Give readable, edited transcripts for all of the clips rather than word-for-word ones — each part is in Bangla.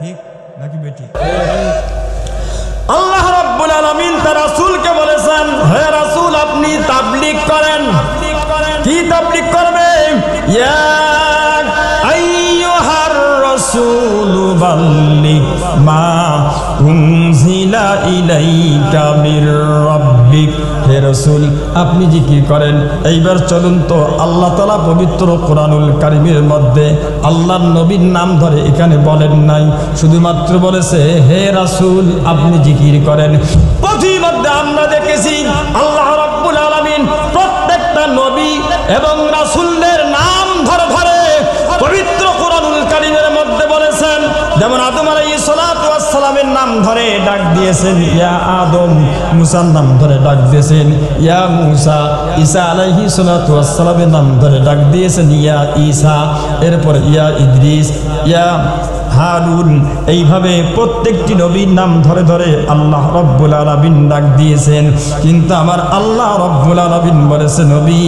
ঠিক নাকি বেটি? আল্লাহ রাব্বুল আলামিন তার রাসূলকে বলেছেন, হে রাসূল আপনি তাবলীগ করেন। কি তাবলীগ করবে? ইয়া আইয়ুহার রাসূল বাল্লিগ মা উনজিলা ইলাইকা মির রাব্বিক। হে রাসূল আপনি জিকির করেন। এইবার চলুন তো আল্লাহ তাআলা পবিত্র কোরআনুল কারীমের মধ্যে আল্লাহর নবীর নাম ধরে এখানে বলেন নাই, শুধুমাত্র বলেছে হে রাসূল আপনি জিকির করেন। প্রতিমধ্যে আমরা দেখেছি আল্লাহ রাব্বুল আলামিন প্রত্যেকটা নবী এবং রাসূলদের নাম ধরে ধরে পবিত্র কোরআনুল কারীমের মধ্যে বলেছেন। যেমন আদম আলাইহিস সালাতু ওয়াস সালামের নাম ধরে ডাক দিয়েছেন ইয়া আদম, মুসার নাম ধরে ডাক দিয়েছেন ইয়া মুসা, ঈসা আলাইহিস সালাতু ওয়াস সালামের নাম ধরে ডাক দিয়েছেন ইয়া ঈসা, এরপর ইয়া ইদ্রিস, ইয়া হারুন। এইভাবে প্রত্যেকটি নবীর নাম ধরে ধরে আল্লাহ রব্বুল আলামিন ডাক দিয়েছেন। কিন্তু আমার আল্লাহ রব্বুল আলামিন বলেছে নবী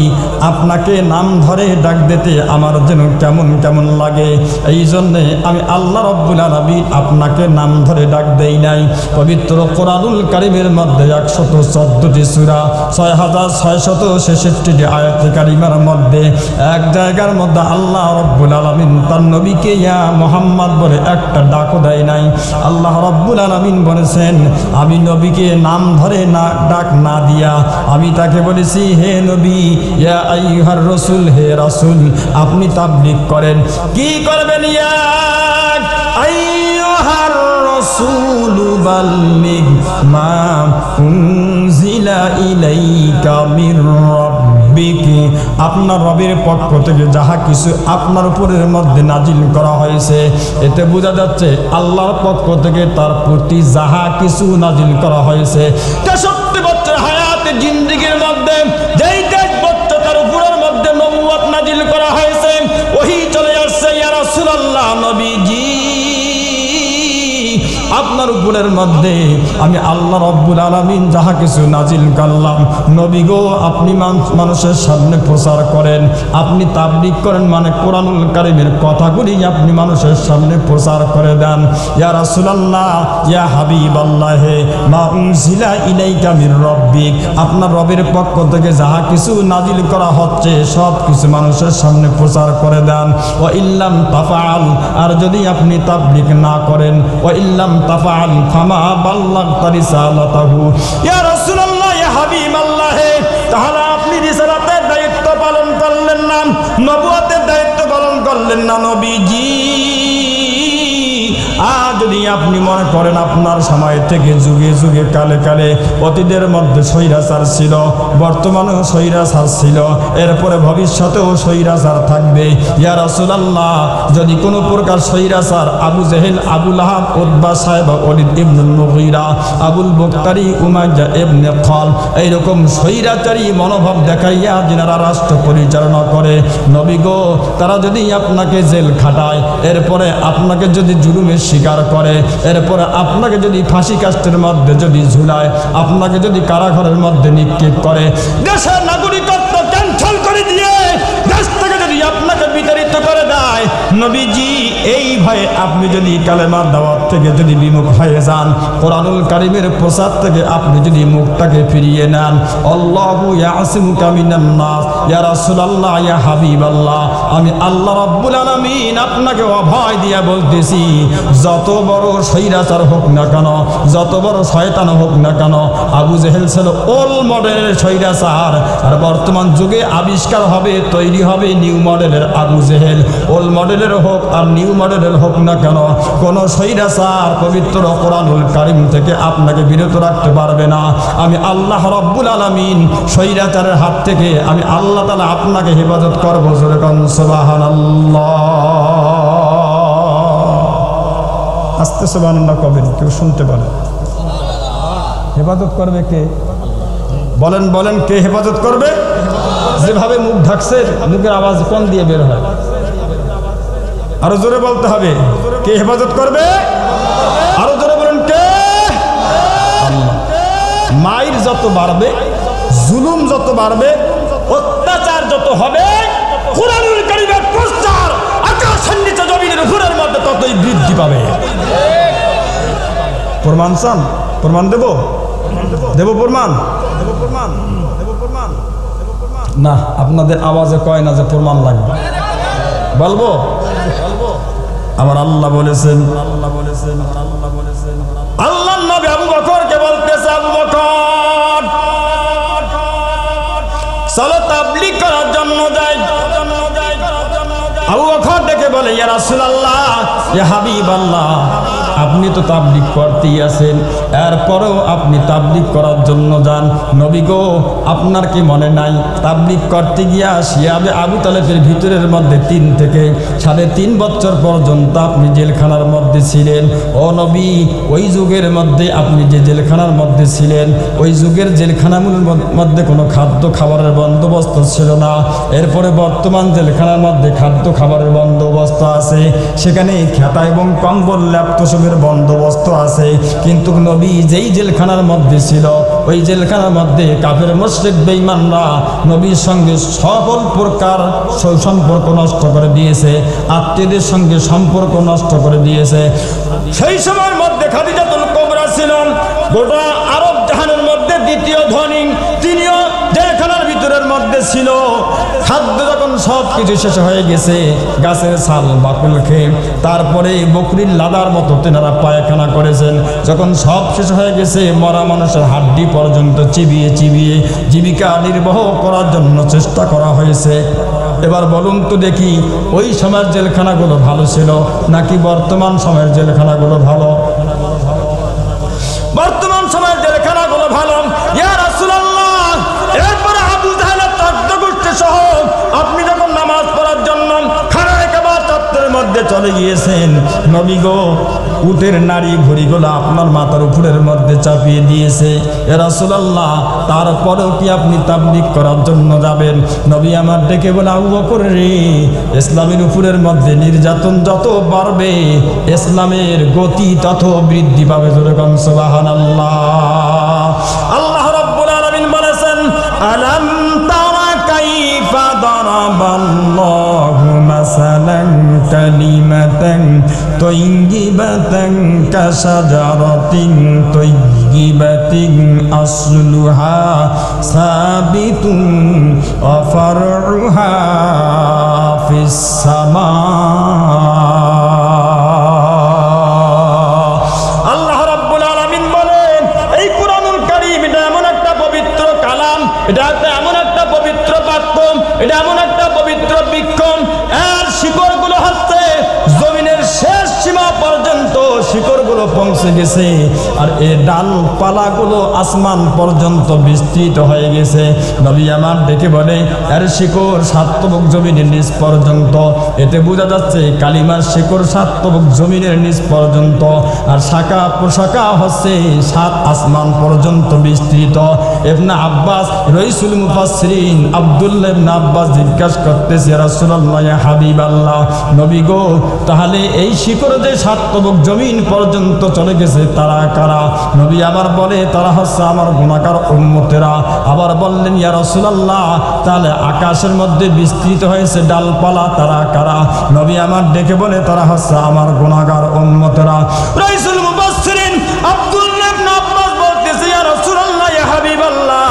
আপনাকে নাম ধরে ডাক দিতে আমার যেন কেমন কেমন লাগে, এই জন্যে আমি আল্লাহ রব্বুল আলামিন আপনাকে নাম ধরে ডাক দেই নাই। পবিত্র কোরআনুল কারীমের মধ্যে 114টি সূরা 6666টি আয়াত কারিমার মধ্যে এক জায়গার মধ্যে আল্লাহ রব্বুল আলামিন তার নবীকে ইয়া মুহাম্মদ বলে একটা ডাকও দেয় নাই। আল্লাহ রব্বুল আলামিন বলেছেন আমি নবীকে নাম ধরে না ডাক না দিয়া আমি তাকে বলেছি হে নবী ইয়া আইয়ুহার রাসূল, হে রাসূল আপনি তাবলীগ করেন। কি করবেন? ইয়া আইয়ুহার রাসূল বাল্লিগ মা উনজিলা ইলাইকা মির রাব্বিক। আপনার রবের পক্ষ থেকে যাহা কিছু আপনার উপরের মধ্যে নাজিল করা হয়েছে এতে বোঝা যাচ্ছে আল্লাহর পক্ষ থেকে তার প্রতি যাহা কিছু নাজিল করা হয়েছে 63 বছর হায়াতে জিন্দেগীর মধ্যে যেই 23 বছর তার উপরের মধ্যে নবুয়ত নাজিল করা হয়েছে, ওহী চলে আসছে ইয়া রাসূলুল্লাহ নবীজি আপনার উপরের মধ্যে আমি আল্লাহ রব্বুল আলামিন যাহা কিছু নাজিল করলাম নবী গো আপনি মানুষের সামনে প্রচার করেন, আপনি তাবলীগ করেন, মানে কোরআনুল কারীমের কথাগুলি আপনি মানুষের সামনে প্রচার করে দেন। ইয়া রাসূলুল্লাহ ইয়া হাবিবাল্লাহ মা উনজিলা ইলাইকা মির রাব্বিক, আপনার রবের পক্ষ থেকে যাহা কিছু নাজিল করা হচ্ছে সব কিছু মানুষের সামনে প্রচার করে দেন। ওয়া ইল্লাম তাফআল, আর যদি আপনি তাবলীগ না করেন ওয়া ইল্লাম তাফআল ফামা বাল্লাগতা রিসালাতাহু। ইয়া রাসূলুল্লাহ ইয়া হাবিবাল্লাহ তাহলে আপনি রিসালাতের দায়িত্ব পালন করলেন না, নবুয়তের দায়িত্ব পালন করলেন না নবীজি। আর যদি আপনি মনে করেন আপনার সময় থেকে যুগে যুগে কালে কালে অতীতের মধ্যে স্বৈরাচার ছিল, বর্তমানেও স্বৈরাচার ছিল, এরপরে ভবিষ্যতেও স্বৈরাচার থাকবে, ইয়া রাসূলুল্লাহ যদি কোনো প্রকার স্বৈরাচার আবু জেহেল, আবু লাহাব, উতবা সাহেব, ওয়ালিদ ইবনুল মুগীরা, আবুল বক্তারি, উমাইয়া ইবনে খালদ এইরকম স্বৈরাচারী মনোভাব দেখাইয়া যারা রাষ্ট্র পরিচালনা করে নবী গো তারা যদি আপনাকে জেল খাটায়, এরপরে আপনাকে যদি জুলুমের শিকার করে, এরপরে আপনাকে যদি ফাঁসি কাষ্ঠের মধ্যে যদি ঝুলায়, আপনাকে যদি কারাগারের মধ্যে নিক্ষেপ করে, দেশের নাগরিকত্ব ক্যান্সেল করে দিয়ে দেশ থেকে যদি আপনাকে বিতাড়িত করে দেয় নবীজি এই ভয়ে আপনি যদি কালেমার দাওয়াত থেকে যদি বিমুখ হয়ে যান, কোরআনুল কারীমের প্রচার থেকে আপনি যদি মুখটাকে ফিরিয়ে নেন, আল্লাহু ইয়াসিমুকা মিনান নাস, ইয়া রাসূলুল্লাহ ইয়া হাবিবাল্লাহ আমি আল্লাহ রাব্বুল আলামিন আপনাকে অভয় দিয়া বলতেছি যত বড় স্বৈরাচার হোক না কেন, যত বড় শয়তান হোক না কেন, আবু জেহেল ছিল ওল্ড মডেলের স্বৈরাচার, আর বর্তমান যুগে আবিষ্কার হবে তৈরি হবে নিউ মডেলের আবু জেহেল। ওল্ড মডেলের হোক আর নিউ মডেলের হোক না কেন কোন স্বৈরাচার পবিত্র কোরআনুল কারীম থেকে আপনাকে বিরত রাখতে পারবে না। আমি আল্লাহ রাব্বুল আলামিন স্বৈরাচারের হাত থেকে আমি আল্লাহ তাআলা আপনাকে হেফাজত করব। জোরে কোন সুবহানাল্লাহ। আস্তে সুবহানাল্লাহ কবেন, কেউ শুনতে পারে? হেফাজত করবে কে? বলেন বলেন কে হেফাজত করবে? যেভাবে মুখ ঢাকছে মুখের আওয়াজ কোন দিয়ে বের হয়? আরো জোরে বলতে হবে, কে হেফাজত করবে? আরো জোরে বলেন কে? আল্লাহ। মাইর যত বাড়বে, জুলুম যত বাড়বে, অত্যাচার যত হবে, কোরআনুল কারীমের প্রচার আকাশের নিচে জমিনের উপরের মধ্যে ততই বৃদ্ধি পাবে। প্রমাণ চান? প্রমাণ দেব? দেব প্রমাণ? না, আপনাদের আওয়াজে কয় না যে প্রমাণ লাগবে। বলবো? আমার আল্লাহ বলেছেন, আল্লাহ নবী আবু বকরকে বলতেছে, আবু বকর চলো তাবলীগ করার জন্য যাই। আবু বকর ডেকে বলে, ইয়া রাসূলুল্লাহ, ইয়া হাবিবাল্লাহ, আপনি তো তাবলীগ করতেই আছেন, এরপরেও আপনি তাবলীগ করার জন্য যান। নবী গো, আপনার কি মনে নাই তাবলীগ করতে গিয়া শিয়াবে আবু তালেবের ভিতরের মধ্যে 3 থেকে 3.5 বছর পর্যন্ত আপনি জেলখানার মধ্যে ছিলেন। ও নবী, ওই যুগের মধ্যে আপনি যে জেলখানার মধ্যে ছিলেন, ওই যুগের জেলখানাগুলোর মধ্যে কোনো খাদ্য খাবারের বন্দোবস্ত ছিল না। এরপরে বর্তমান জেলখানার মধ্যে খাদ্য খাবারের বন্দোবস্ত আছে, সেখানে খেতা এবং কম্বল ল্যাপটপের বন্দোবস্ত আছে। কিন্তু নবী যেই জেলখানার মধ্যে ছিল, ওই জেলখানার মধ্যে কাফের মুশরিক বেঈমানরা নবীর সঙ্গে সকল প্রকার সম্পর্ক নষ্ট করে দিয়েছে, আত্মীয়দের সঙ্গে সম্পর্ক নষ্ট করে দিয়েছে। সেই সময়ের মধ্যে খাদিজাতুল কুবরা ছিলেন গোটা আরব জাহানের মধ্যে দ্বিতীয় ধনী, তিনিও জেলখানার ভিতরের মধ্যে ছিল। খাদ্য যখন সব কিছু শেষ হয়ে গেছে, গাছের ছাল বাকল খেয়ে তারপরে বকরির লাদার মতো তেনারা পায়খানা করেছেন। যখন সব শেষ হয়ে গেছে, মরা মানুষের হাড্ডি পর্যন্ত চিবিয়ে চিবিয়ে জীবিকা নির্বাহ করার জন্য চেষ্টা করা হয়েছে। এবার বলুন তো দেখি, ওই সময়ের জেলখানাগুলো ভালো ছিল নাকি বর্তমান সময়ের জেলখানাগুলো ভালো? বর্তমান সময়ের জেলখানাগুলো ভালো। ইয়া রাসূলুল্লাহ, এরপরে আবু জাহেলের 14 গোষ্ঠী সহ আপনি যখন নামাজ পড়ার জন্য খানায় কাবা চত্বরের মধ্যে চলে গিয়েছেন, নবী গো, উটের নাড়ি ঘড়িগুলো আপনার মাথার উপরের মধ্যে চাপিয়ে দিয়েছে। ইয়া রাসূলুল্লাহ, তারপরেও কি আপনি তাবলীগ করার জন্য যাবেন? নবী আমার ডেকে বলে, আবু বকর রে, ইসলামের উপরের মধ্যে নির্যাতন যত বাড়বে, ইসলামের গতি তত বৃদ্ধি পাবে। জোরে বলুন সুবহানাল্লাহ। আল্লাহ রাব্বুল আলামিন বলেছেন, আলাম তারা কাইফা দারাবাল্লাহু মাসালান কালিমাতান তাইয়্যিবাতান কাশাজারাতিন তাইয়্যিবাতিন আসলুহা সাবিতুন ওয়া ফারউহা ফিস সামা। এটা এমন একটা পবিত্র বাক্য, এটা এমন একটা পবিত্র বৃক্ষ, এর শিকড়গুলো হচ্ছে জমিনের শেষ সীমা পর্যন্ত শিকড়গুলো পৌঁছে গেছে, আর এই ডালপালাগুলো আসমান পর্যন্ত বিস্তৃত হয়ে গেছে। নবী আমার ডেকে বলে, এর শিকড় 7 তবক জমিনের নিচ পর্যন্ত। এতে বোঝা যাচ্ছে কালিমার শিকড় 7 তবক জমিনের নিচ পর্যন্ত, আর শাখা প্রশাখা হচ্ছে 7 আসমান পর্যন্ত বিস্তৃত। ইবনে আব্বাস রাইসুল মুফাসসিরিন আব্দুল্লাহ ইবনে আব্বাস জিজ্ঞাসা করতেছে, ইয়া রাসূলুল্লাহ, ইয়া হাবিবাল্লাহ, নবী গো, তাহলে এই শিকড় যে 7 তবক জমিন পর্যন্ত চলে গেছে, তারা কারা? নবী আবার বলে, তারা হচ্ছে আমার গুনাহগার উম্মতেরা। আবার বললেন, ইয়া রাসূলুল্লাহ, তাহলে আকাশের মধ্যে বিস্তৃত হয়েছে ডালপালা, তারা কারা? নবী আমার ডেকে বলে, তারা হচ্ছে আমার গুনাহগার উম্মতেরা। রাইসুল মুফাসসিরিন আব্দুল্লাহ ইবনে আব্বাস বলতেছে, ইয়া রাসূলুল্লাহ, ইয়া হাবিবাল্লাহ,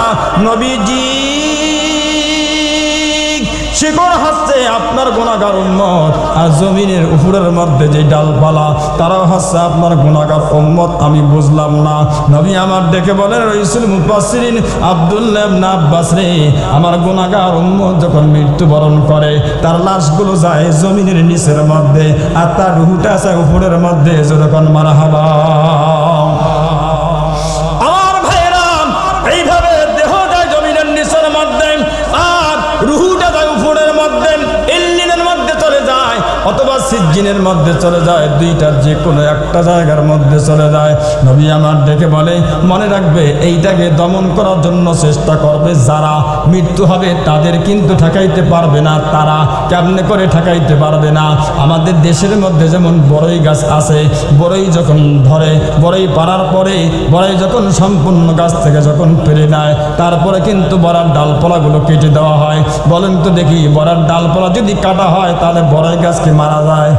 নবীজি, শিকড় হচ্ছে আপনার গুনাহগার উম্মত, আর জমিনের উপরের মধ্যে যে ডালপালা, তারাও হচ্ছে আপনার গুনাহগার উম্মত। আমি বুঝলাম না। নবী আমার ডেকে বলেন, রাইসুল মুফাসসিরিন আব্দুল্লাহ ইবনে আব্বাস রে, আমার গুনাহগার উম্মত যখন মৃত্যুবরণ করে, তার লাশগুলো যায় জমিনের নিচের মধ্যে, আর তার রূহটা যায় উপরের মধ্যে। যখন মারহাবা। আমার ভাইরা, এইভাবে দেহ যায় জমিনের নিচের মধ্যে, আর রূহটা যায় উপরের মধ্যে, ইল্লিনের মধ্যে চলে যায়, অথবা সিজ্জিনের মধ্যে চলে যায়, দুইটার যে কোনো একটা জায়গার মধ্যে চলে যায়। নবী আমার ডেকে বলে, মনে রাখবে, এইটাকে দমন করার জন্য চেষ্টা করবে যারা, মৃত্যু হবে তাদের কিন্তু ঠেকাইতে পারবে না। তারা কেমনে করে ঠেকাইতে পারবে না? আমাদের দেশের মধ্যে যেমন বড়ই গাছ আছে, বড়ই যখন ধরে, বড়ই পাড়ার পরে, বড়ই যখন সম্পূর্ণ গাছ থেকে যখন পেরে নেয়, তারপরে কিন্তু বড়ার ডালপালাগুলো কেটে দেওয়া হয়। বলেন তো দেখি, বড়ার ডালপালা যদি কাটা হয়, তাহলে বড়ই গাছকে মারা যায়?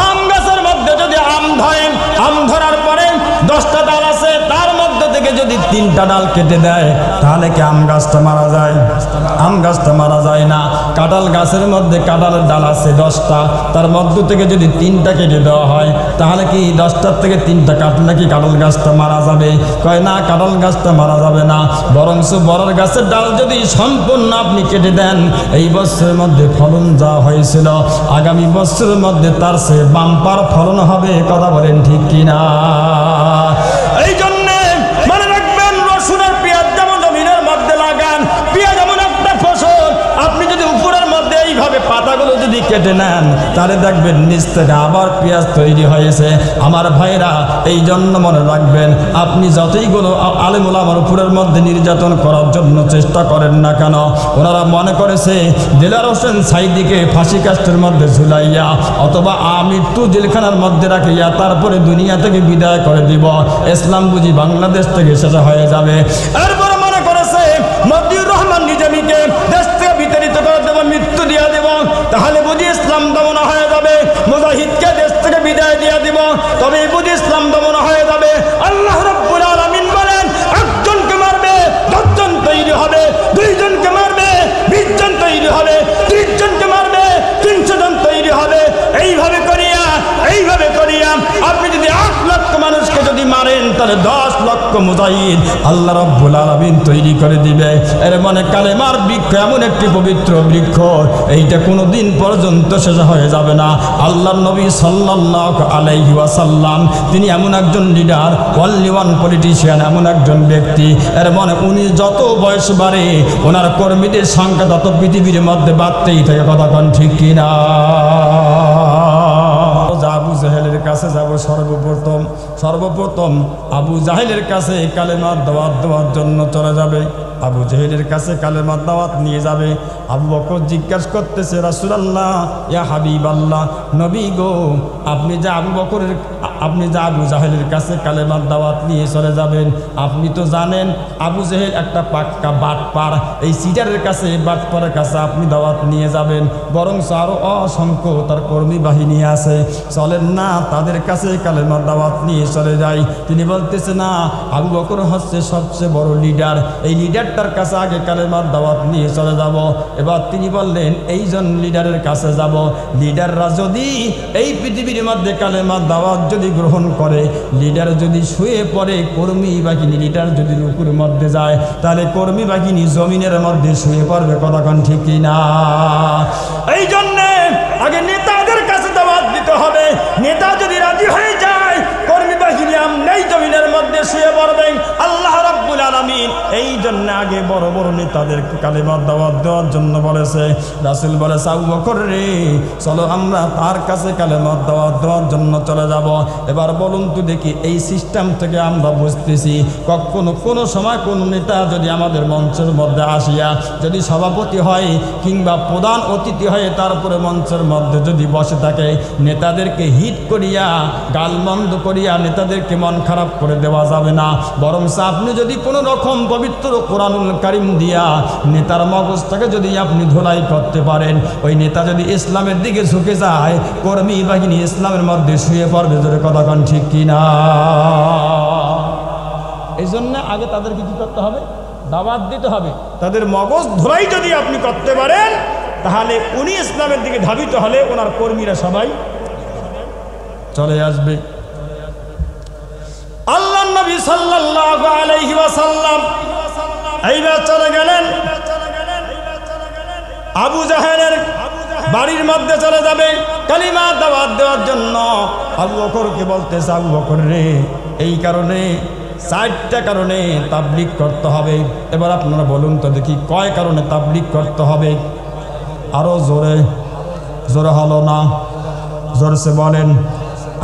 আম গাছের মধ্যে যদি আম ধরে, আম ধরে 3টা ডাল কেটে দেয় তাহলে কি আম গাছটা মারা যায়? আম গাছটা মারা যায় না। কাঁঠাল গাছের মধ্যে কাঁঠালের ডাল আছে 10টা, তার মধ্য থেকে যদি 3টা কেটে দেওয়া হয় তাহলে কি 10টার থেকে 3টা কাটলে কি কাঁঠাল গাছটা মারা যাবে? কয় না, কাঁঠাল গাছটা মারা যাবে না, বরঞ্চ বড় গাছের ডাল যদি সম্পূর্ণ আপনি কেটে দেন, এই বছরের মধ্যে ফলন যা হয়েছিল আগামী বছরের মধ্যে তার চেয়ে বাম্পার ফলন হবে। কথা বলেন ঠিক কিনা? এই জন্যে মনে রাখবেন, রসুনের পেঁয়াজ যেমন জমিনের মধ্যে লাগান, পেঁয়াজ এমন একটা ফসল, আপনি যদি উপরের মধ্যে এইভাবে পাতাগুলো যদি কেটে নেন তাহলে দেখবেন নিচ থেকে আবার পেঁয়াজ তৈরি হয়েছে। আমার ভাইরা, এই জন্য মনে রাখবেন, আপনি যতইগুলো আলেম ওলামার উপরের মধ্যে নির্যাতন করার জন্য চেষ্টা করেন না কেন, ওনারা মনে করেছে দেলার হোসেন সাইদিকে ফাঁসি কাষ্ঠের মধ্যে ঝুলাইয়া অথবা মৃত্যু জেলখানার মধ্যে রাখিয়া তারপরে দুনিয়া থেকে বিদায় করে দিব, ইসলাম বুঝি বাংলাদেশ থেকে শেষ হয়ে যাবে। এরপরে মনে করেছে মতিউর রহমান নিজামীকে দেশ থেকে বিতাড়িত করে দেব, মৃত্যু দিয়ে দেব, তাহলে বুঝি ইসলাম দমন হয়ে যাবে। মুজাহিদকে দেশ থেকে বিদায় দিয়ে দিব, তবে বুঝি ইসলাম দমন হয়ে যাবে। আল্লাহ রাব্বুল আলামিন বলেন, একজনকে মারবে 10 জন তৈরি হবে, 2 জনকে মারবে 20 জন তৈরি হবে, 30 জনকে মারবে 300 জন তৈরি হবে। এইভাবে করিয়া আপনি যদি 8 লক্ষ মানুষকে যদি মারেন তাহলে 10 লক্ষ মুজাহিদ আল্লাহ রাব্বুল আলামিন তৈরি করে দিবে। এর মানে কালেমার বৃক্ষ এমন একটি পবিত্র বৃক্ষ, এইটা কোনো দিন পর্যন্ত শেষ হয়ে যাবে না। আল্লাহর নবী সাল্লাল্লাহু আলাইহি ওয়াসাল্লাম তিনি এমন একজন লিডার, অনলি ওয়ান পলিটিশিয়ান, এমন একজন ব্যক্তি, এর মানে উনি যত বয়স বাড়ে ওনার কর্মীদের সংখ্যা তত পৃথিবীর মধ্যে বাড়তেই থাকে। কথা কোন ঠিক কিনা? আবু জাহেলের কাছে যাব, সর্বপ্রথম আবু জাহেলের কাছে কালেমার দাওয়াত দেওয়ার জন্য চলে যাবে। আবু জাহেলের কাছে কালেমার দাওয়াত নিয়ে যাবে। আবু বকর জিজ্ঞাসা করতেছে, রাসূলুল্লাহ, ইয়া হাবিবাল্লাহ, নবী গো, আপনি যে আবু জাহেলের কাছে কালেমার দাওয়াত নিয়ে চলে যাবেন, আপনি তো জানেন আবু জাহেল একটা পাক্কা বাটপার, এই সিটারের কাছে, বাটপারের কাছে আপনি দাওয়াত নিয়ে যাবেন, বরং আরও অসংখ্য তার কর্মী বাহিনী আছে, চলেন না তাদের কাছে কালেমার দাওয়াত নিয়ে চলে যাই। তিনি বলতেছে, না, আবু বকর হচ্ছে সবচেয়ে বড় লিডার, এই লিডারটার কাছে আগে কালেমার দাওয়াত নিয়ে চলে যাব। এবার তিনি বললেন, এইজন লিডারের কাছে যাব, লিডাররা যদি এই পৃথিবীর মধ্যে কালেমার দাওয়াত যদি গ্রহণ করে, লিডার যদি শুয়ে পড়ে, কর্মী বাহিনী লিডার যদি রুকুর মধ্যে যায়, তাহলে কর্মী বাহিনী জমিনের মধ্যে শুয়ে পড়বে। কথা কোন ঠিক কিনা? এই জন্যে আগে নেতাদের কাছে দাওয়াত দিতে হবে, নেতা যদি রাজি হয়ে যায়, কর্মী বাহিনী আমরাই জমিনের মধ্যে শুয়ে পড়বেন। আল্লাহ রাব্বুল আলামিন এই জন্য আগে বড় বড় নেতাদেরকে কালেমার দাওয়াত দেওয়ার জন্য বলেছে। রাসূল বলেছে, আবু বকর রে, চলো আমরা তার কাছে কালেমার দাওয়াত দেওয়ার জন্য চলে যাব। এবার বলুন তো দেখি, এই সিস্টেম থেকে আমরা বুঝতেছি, কোনো সময় কোনো নেতা যদি আমাদের মঞ্চের মধ্যে আসিয়া যদি সভাপতি হয় কিংবা প্রধান অতিথি হয়ে তারপরে মঞ্চের মধ্যে যদি বসে থাকে, নেতাদেরকে হিট করিয়া গালমন্দ করিয়া নেতাদেরকে মন খারাপ করে দেওয়া যাবে না, বরং আপনি যদি কোনো রকম পবিত্র কোরআনুল কারীম দিয়া নেতার মগজটাকে যদি আপনি ধোলাই করতে পারেন, ওই নেতা যদি ইসলামের দিকে ঝুঁকে যায়, কর্মী বাহিনী ইসলামের মধ্যে শুয়ে পড়বে। জোরে কথা কোন ঠিক কিনা? এই জন্য আগে তাদেরকে কি করতে হবে? দাওয়াত দিতে হবে। তাদের মগজ ধোলাই যদি আপনি করতে পারেন, তাহলে উনি ইসলামের দিকে ধাবিত হলে ওনার কর্মীরা সবাই চলে আসবে। আল্লাহর নবী সাল্লাল্লাহু আলাইহি ওয়াসাল্লাম এইবার চলে গেলেন, আবু জাহেলের বাড়ির মধ্যে চলে যাবে কালিমা দাওয়াত দেওয়ার জন্য। আবু বকরকে বলতেছে, আবু বকর রে, এই কারণে 4টা কারণে তাবলীগ করতে হবে। এবার আপনারা বলুন তো দেখি, কয় কারণে তাবলীগ করতে হবে? আরো জোরে হলো না, জোরসে বলেন,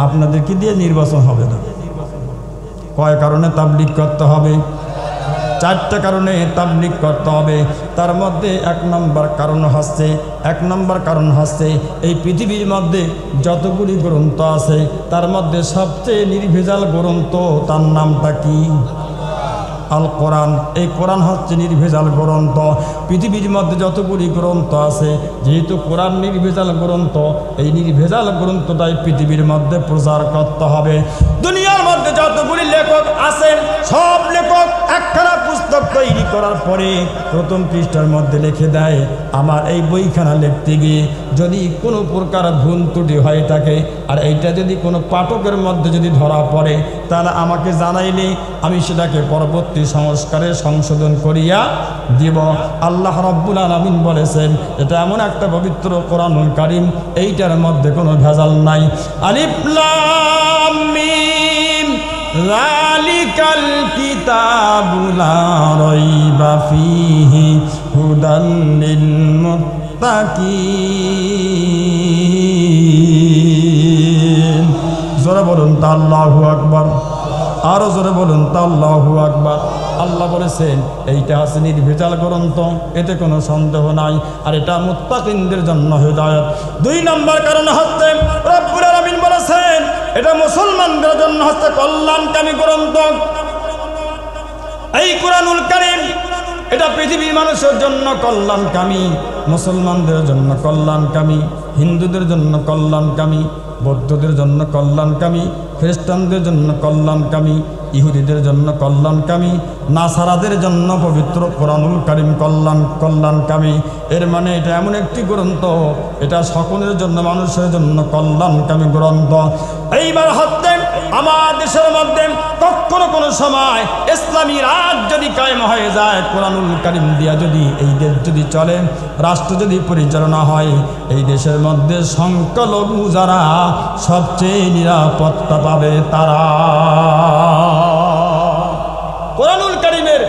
আপনাদের কি দিয়ে নির্বাচন হবে না? কয় কারণে তাবলীগ করতে হবে? 4টা কারণে তাবলীগ করতে হবে। তার মধ্যে 1 নম্বর কারণ হচ্ছে এই পৃথিবীর মধ্যে যতগুলি গ্রন্থ আছে তার মধ্যে সবচেয়ে নির্ভেজাল গ্রন্থ, তার নামটা কি? আল কোরআন। এই কোরআন হচ্ছে নির্ভেজাল গ্রন্থ। পৃথিবীর মধ্যে যতগুলি গ্রন্থ আছে, যেহেতু কোরআন নির্ভেজাল গ্রন্থ, এই নির্ভেজাল গ্রন্থটাই পৃথিবীর মধ্যে প্রচার করতে হবে। দুনিয়ার মধ্যে যতগুলি লেখক আছেন, সব লেখক একখানা পুস্তক তৈরি করার পরে প্রথম পৃষ্ঠার মধ্যে লিখে দেয়, আমার এই বইখানা লিখতে গিয়ে যদি কোনো প্রকার ভুল ত্রুটি হয়ে থাকে আর এইটা যদি কোনো পাঠকের মধ্যে যদি ধরা পড়ে তাহলে আমাকে জানাইলে আমি সেটাকে পরবর্তী সংস্কারে সংশোধন করিয়া দিব। আল্লাহ রাব্বুল আলামিন বলেছেন, এটা এমন একটা পবিত্র কোরআনুল কারীম, এইটার মধ্যে কোনো ভেজাল নাই। আলিফ লাম মিম যালিকাল কিতাবু লা রাইবা ফীহি হুদাল লিল মুত্তাকিন। জোরে বলুন তা আল্লাহু আকবার, আরো জোরে বলুন তা আল্লাহু আকবার। আল্লাহ বলেছেন এইটা আছে নির্ভেজাল গ্রন্থ, এতে কোনো সন্দেহ নাই, আর এটা মুত্তাকিনদের জন্য হিদায়াত। 2 নম্বর কারণ হচ্ছে রব্বুল আলামিন বলেছেন এটা মুসলমানদের জন্য হচ্ছে কল্যাণকামী গ্রন্থ। এই কোরআনুল কারীম এটা পৃথিবীর মানুষের জন্য কল্যাণকামী, মুসলমানদের জন্য কল্যাণকামী, হিন্দুদের জন্য কল্যাণকামী, বৌদ্ধদের জন্য কল্যাণকামী, খ্রিস্টানদের জন্য কল্যাণকামী, ইহুদিদের জন্য কল্যাণকামী, নাসারাদের জন্য পবিত্র কোরআনুল কারীম কল্যাণকামী। এর মানে এটা এমন একটি গ্রন্থ, এটা সকলের জন্য, মানুষের জন্য কল্যাণকামী গ্রন্থ। এইবার হচ্ছে আমার দেশের মধ্যে কখনো কোনো সময় ইসলামী রাজ যদি কায়েম হয়ে যায়, কোরআনুল কারীম দিয়া যদি এই দেশ যদি চলে, রাষ্ট্র যদি পরিচালনা হয়, এই দেশের মধ্যে সংখ্যালঘু যারা সবচেয়ে নিরাপত্তা পাবে তারা। কোরআনুল কারীমের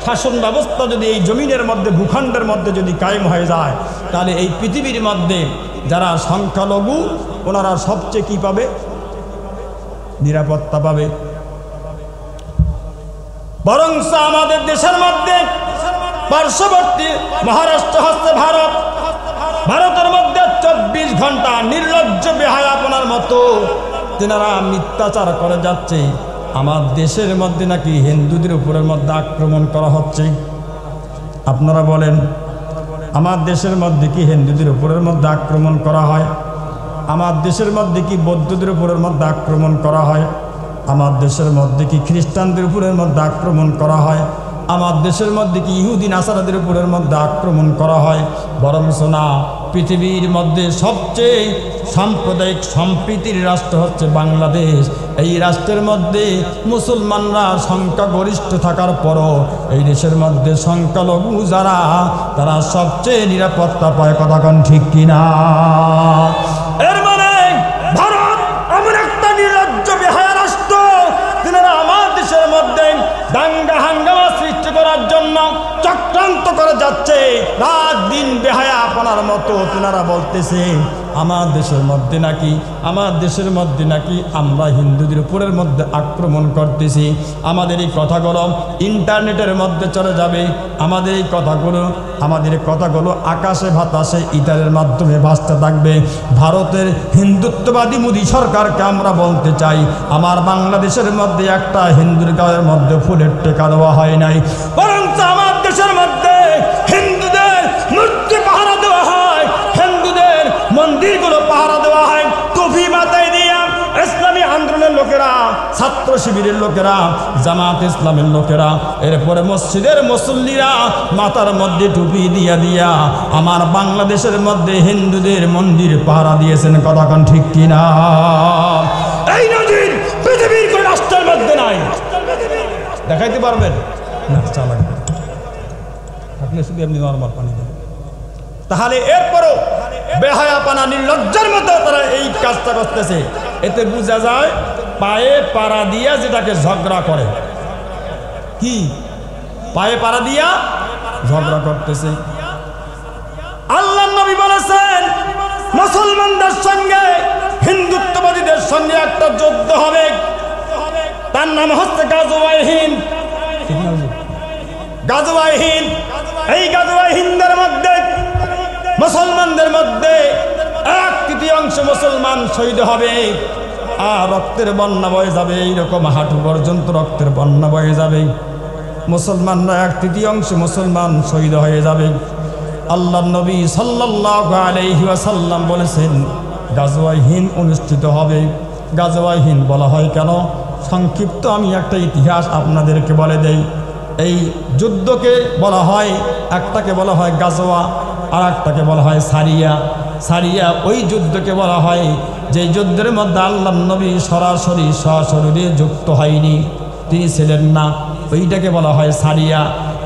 শাসন ব্যবস্থা যদি এই জমিনের মধ্যে, ভূখণ্ডের মধ্যে যদি কায়েম হয়ে যায়, তাহলে এই পৃথিবীর মধ্যে যারা সংখ্যালঘু ওনারা সবচেয়ে কি পাবে? নিরাপত্তা পাবে। বরং আমাদের দেশের মধ্যে পার্শ্ববর্তী মহারাষ্ট্র হচ্ছে ভারত, ভারতের মধ্যে 24 ঘন্টা নির্লজ্জ বেহায়াপনার মতো তেনারা মিথ্যাচার করে যাচ্ছে। আমার দেশের মধ্যে নাকি হিন্দুদের উপরের মধ্যে আক্রমণ করা হচ্ছে। আপনারা বলেন, আমার দেশের মধ্যে কি হিন্দুদের উপরের মধ্যে আক্রমণ করা হয়? আমার দেশের মধ্যে কি বৌদ্ধদের উপরের মধ্যে আক্রমণ করা হয়? আমার দেশের মধ্যে কি খ্রিস্টানদের উপরের মধ্যে আক্রমণ করা হয়? আমার দেশের মধ্যে কি ইহুদি নাসারাদের উপরের মধ্যে আক্রমণ করা হয়? বরং না, পৃথিবীর মধ্যে সবচেয়ে সাম্প্রদায়িক সম্প্রীতির রাষ্ট্র হচ্ছে বাংলাদেশ। এই রাষ্ট্রের মধ্যে মুসলমানরা সংখ্যাগরিষ্ঠ থাকার পরও এই দেশের মধ্যে সংখ্যালঘু যারা, তারা সবচেয়ে নিরাপত্তা পায়। কথা কোন ঠিক কিনা? এর মানে ভারত এমন একটা নির্লজ্জ বেহায়া রাষ্ট্র, তিনারা আমার দেশের মধ্যে দাঙ্গা হাঙ্গামা সৃষ্টি করার জন্য চক্রান্ত করে যাচ্ছে। রাত দিন বেহায়া আপনার মতো তিনারা বলতেছে আমার দেশের মধ্যে নাকি আমরা হিন্দুদের উপরের মধ্যে আক্রমণ করতেছি। আমাদের এই কথাগুলো ইন্টারনেটের মধ্যে চলে যাবে, আমাদের কথাগুলো আকাশে বাতাসে ইতারের মাধ্যমে ভাসতে থাকবে। ভারতের হিন্দুত্ববাদী মোদী সরকারকে আমরা বলতে চাই, আমার বাংলাদেশের মধ্যে একটা হিন্দুর গায়ের মধ্যে ফুলের টেকা দেওয়া হয় নাই, বরং আমার দেশের মধ্যে হিন্দুদের মূর্তি পাহারা দেওয়া হয়, হিন্দুদের মন্দিরগুলো পাহারা দেওয়া হয়। টুপি মাথায় দিয়া ইসলামী আন্দোলনের লোকেরা, ছাত্র শিবিরের লোকেরা, জামাত ইসলামের লোকেরা, এরপরে মসজিদের মুসল্লিরা মাথার মধ্যে টুপি দিয়া আমার বাংলাদেশের মধ্যে হিন্দুদের মন্দির পাহারা দিয়েছেন। কথা কোন ঠিক কিনা? এই নজির পৃথিবীর কোন রাষ্ট্রের মধ্যে নাই। দেখাইতে পারবেন না? চালাক থাকলে শুধু এমনি নরমাল পানি দেন। তাহলে এরপরও বেহায়াপনা নির্লজ্জার মতো তারা এই কাজটা করতেছে। এতে বোঝা যায় পায়ে পাড়া দিয়া যেটাকে ঝগড়া করে, কি পায়ে পাড়া দিয়া ঝগড়া করতেছে। আল্লাহর নবী বলেছেন মুসলমানদের সঙ্গে হিন্দুত্ববাদীদের সঙ্গে একটা যুদ্ধ হবে, তার নাম হচ্ছে গাজওয়ায়ে হিন্দ। গাজওয়ায়ে হিন্দ, এই গাজওয়ায়ে হিন্দের মধ্যে মুসলমানদের মধ্যে 1/3 মুসলমান শহীদ হবে, আর রক্তের বন্যা বয়ে যাবে। এইরকম হাঁটু পর্যন্ত রক্তের বন্যা বয়ে যাবে। মুসলমানরা 1/3 মুসলমান শহীদ হয়ে যাবে। আল্লাহর নবী সাল্লাল্লাহু আলাইহি ওয়াসাল্লাম বলেছেন গাজওয়ায়ে হিন্দ অনুষ্ঠিত হবে। গাজওয়ায়ে হিন্দ বলা হয় কেন? সংক্ষিপ্ত আমি একটা ইতিহাস আপনাদেরকে বলে দেই। এই যুদ্ধকে বলা হয়, একটাকে বলা হয় গাজওয়া, আর একটাকে বলা হয় সারিয়া। সারিয়া ওই যুদ্ধকে বলা হয় যে যুদ্ধের মধ্যে আল্লাহর নবী সরাসরি সশরীরে যুক্ত হয়নি, তিনি ছিলেন না, ওইটাকে বলা হয় সারিয়া।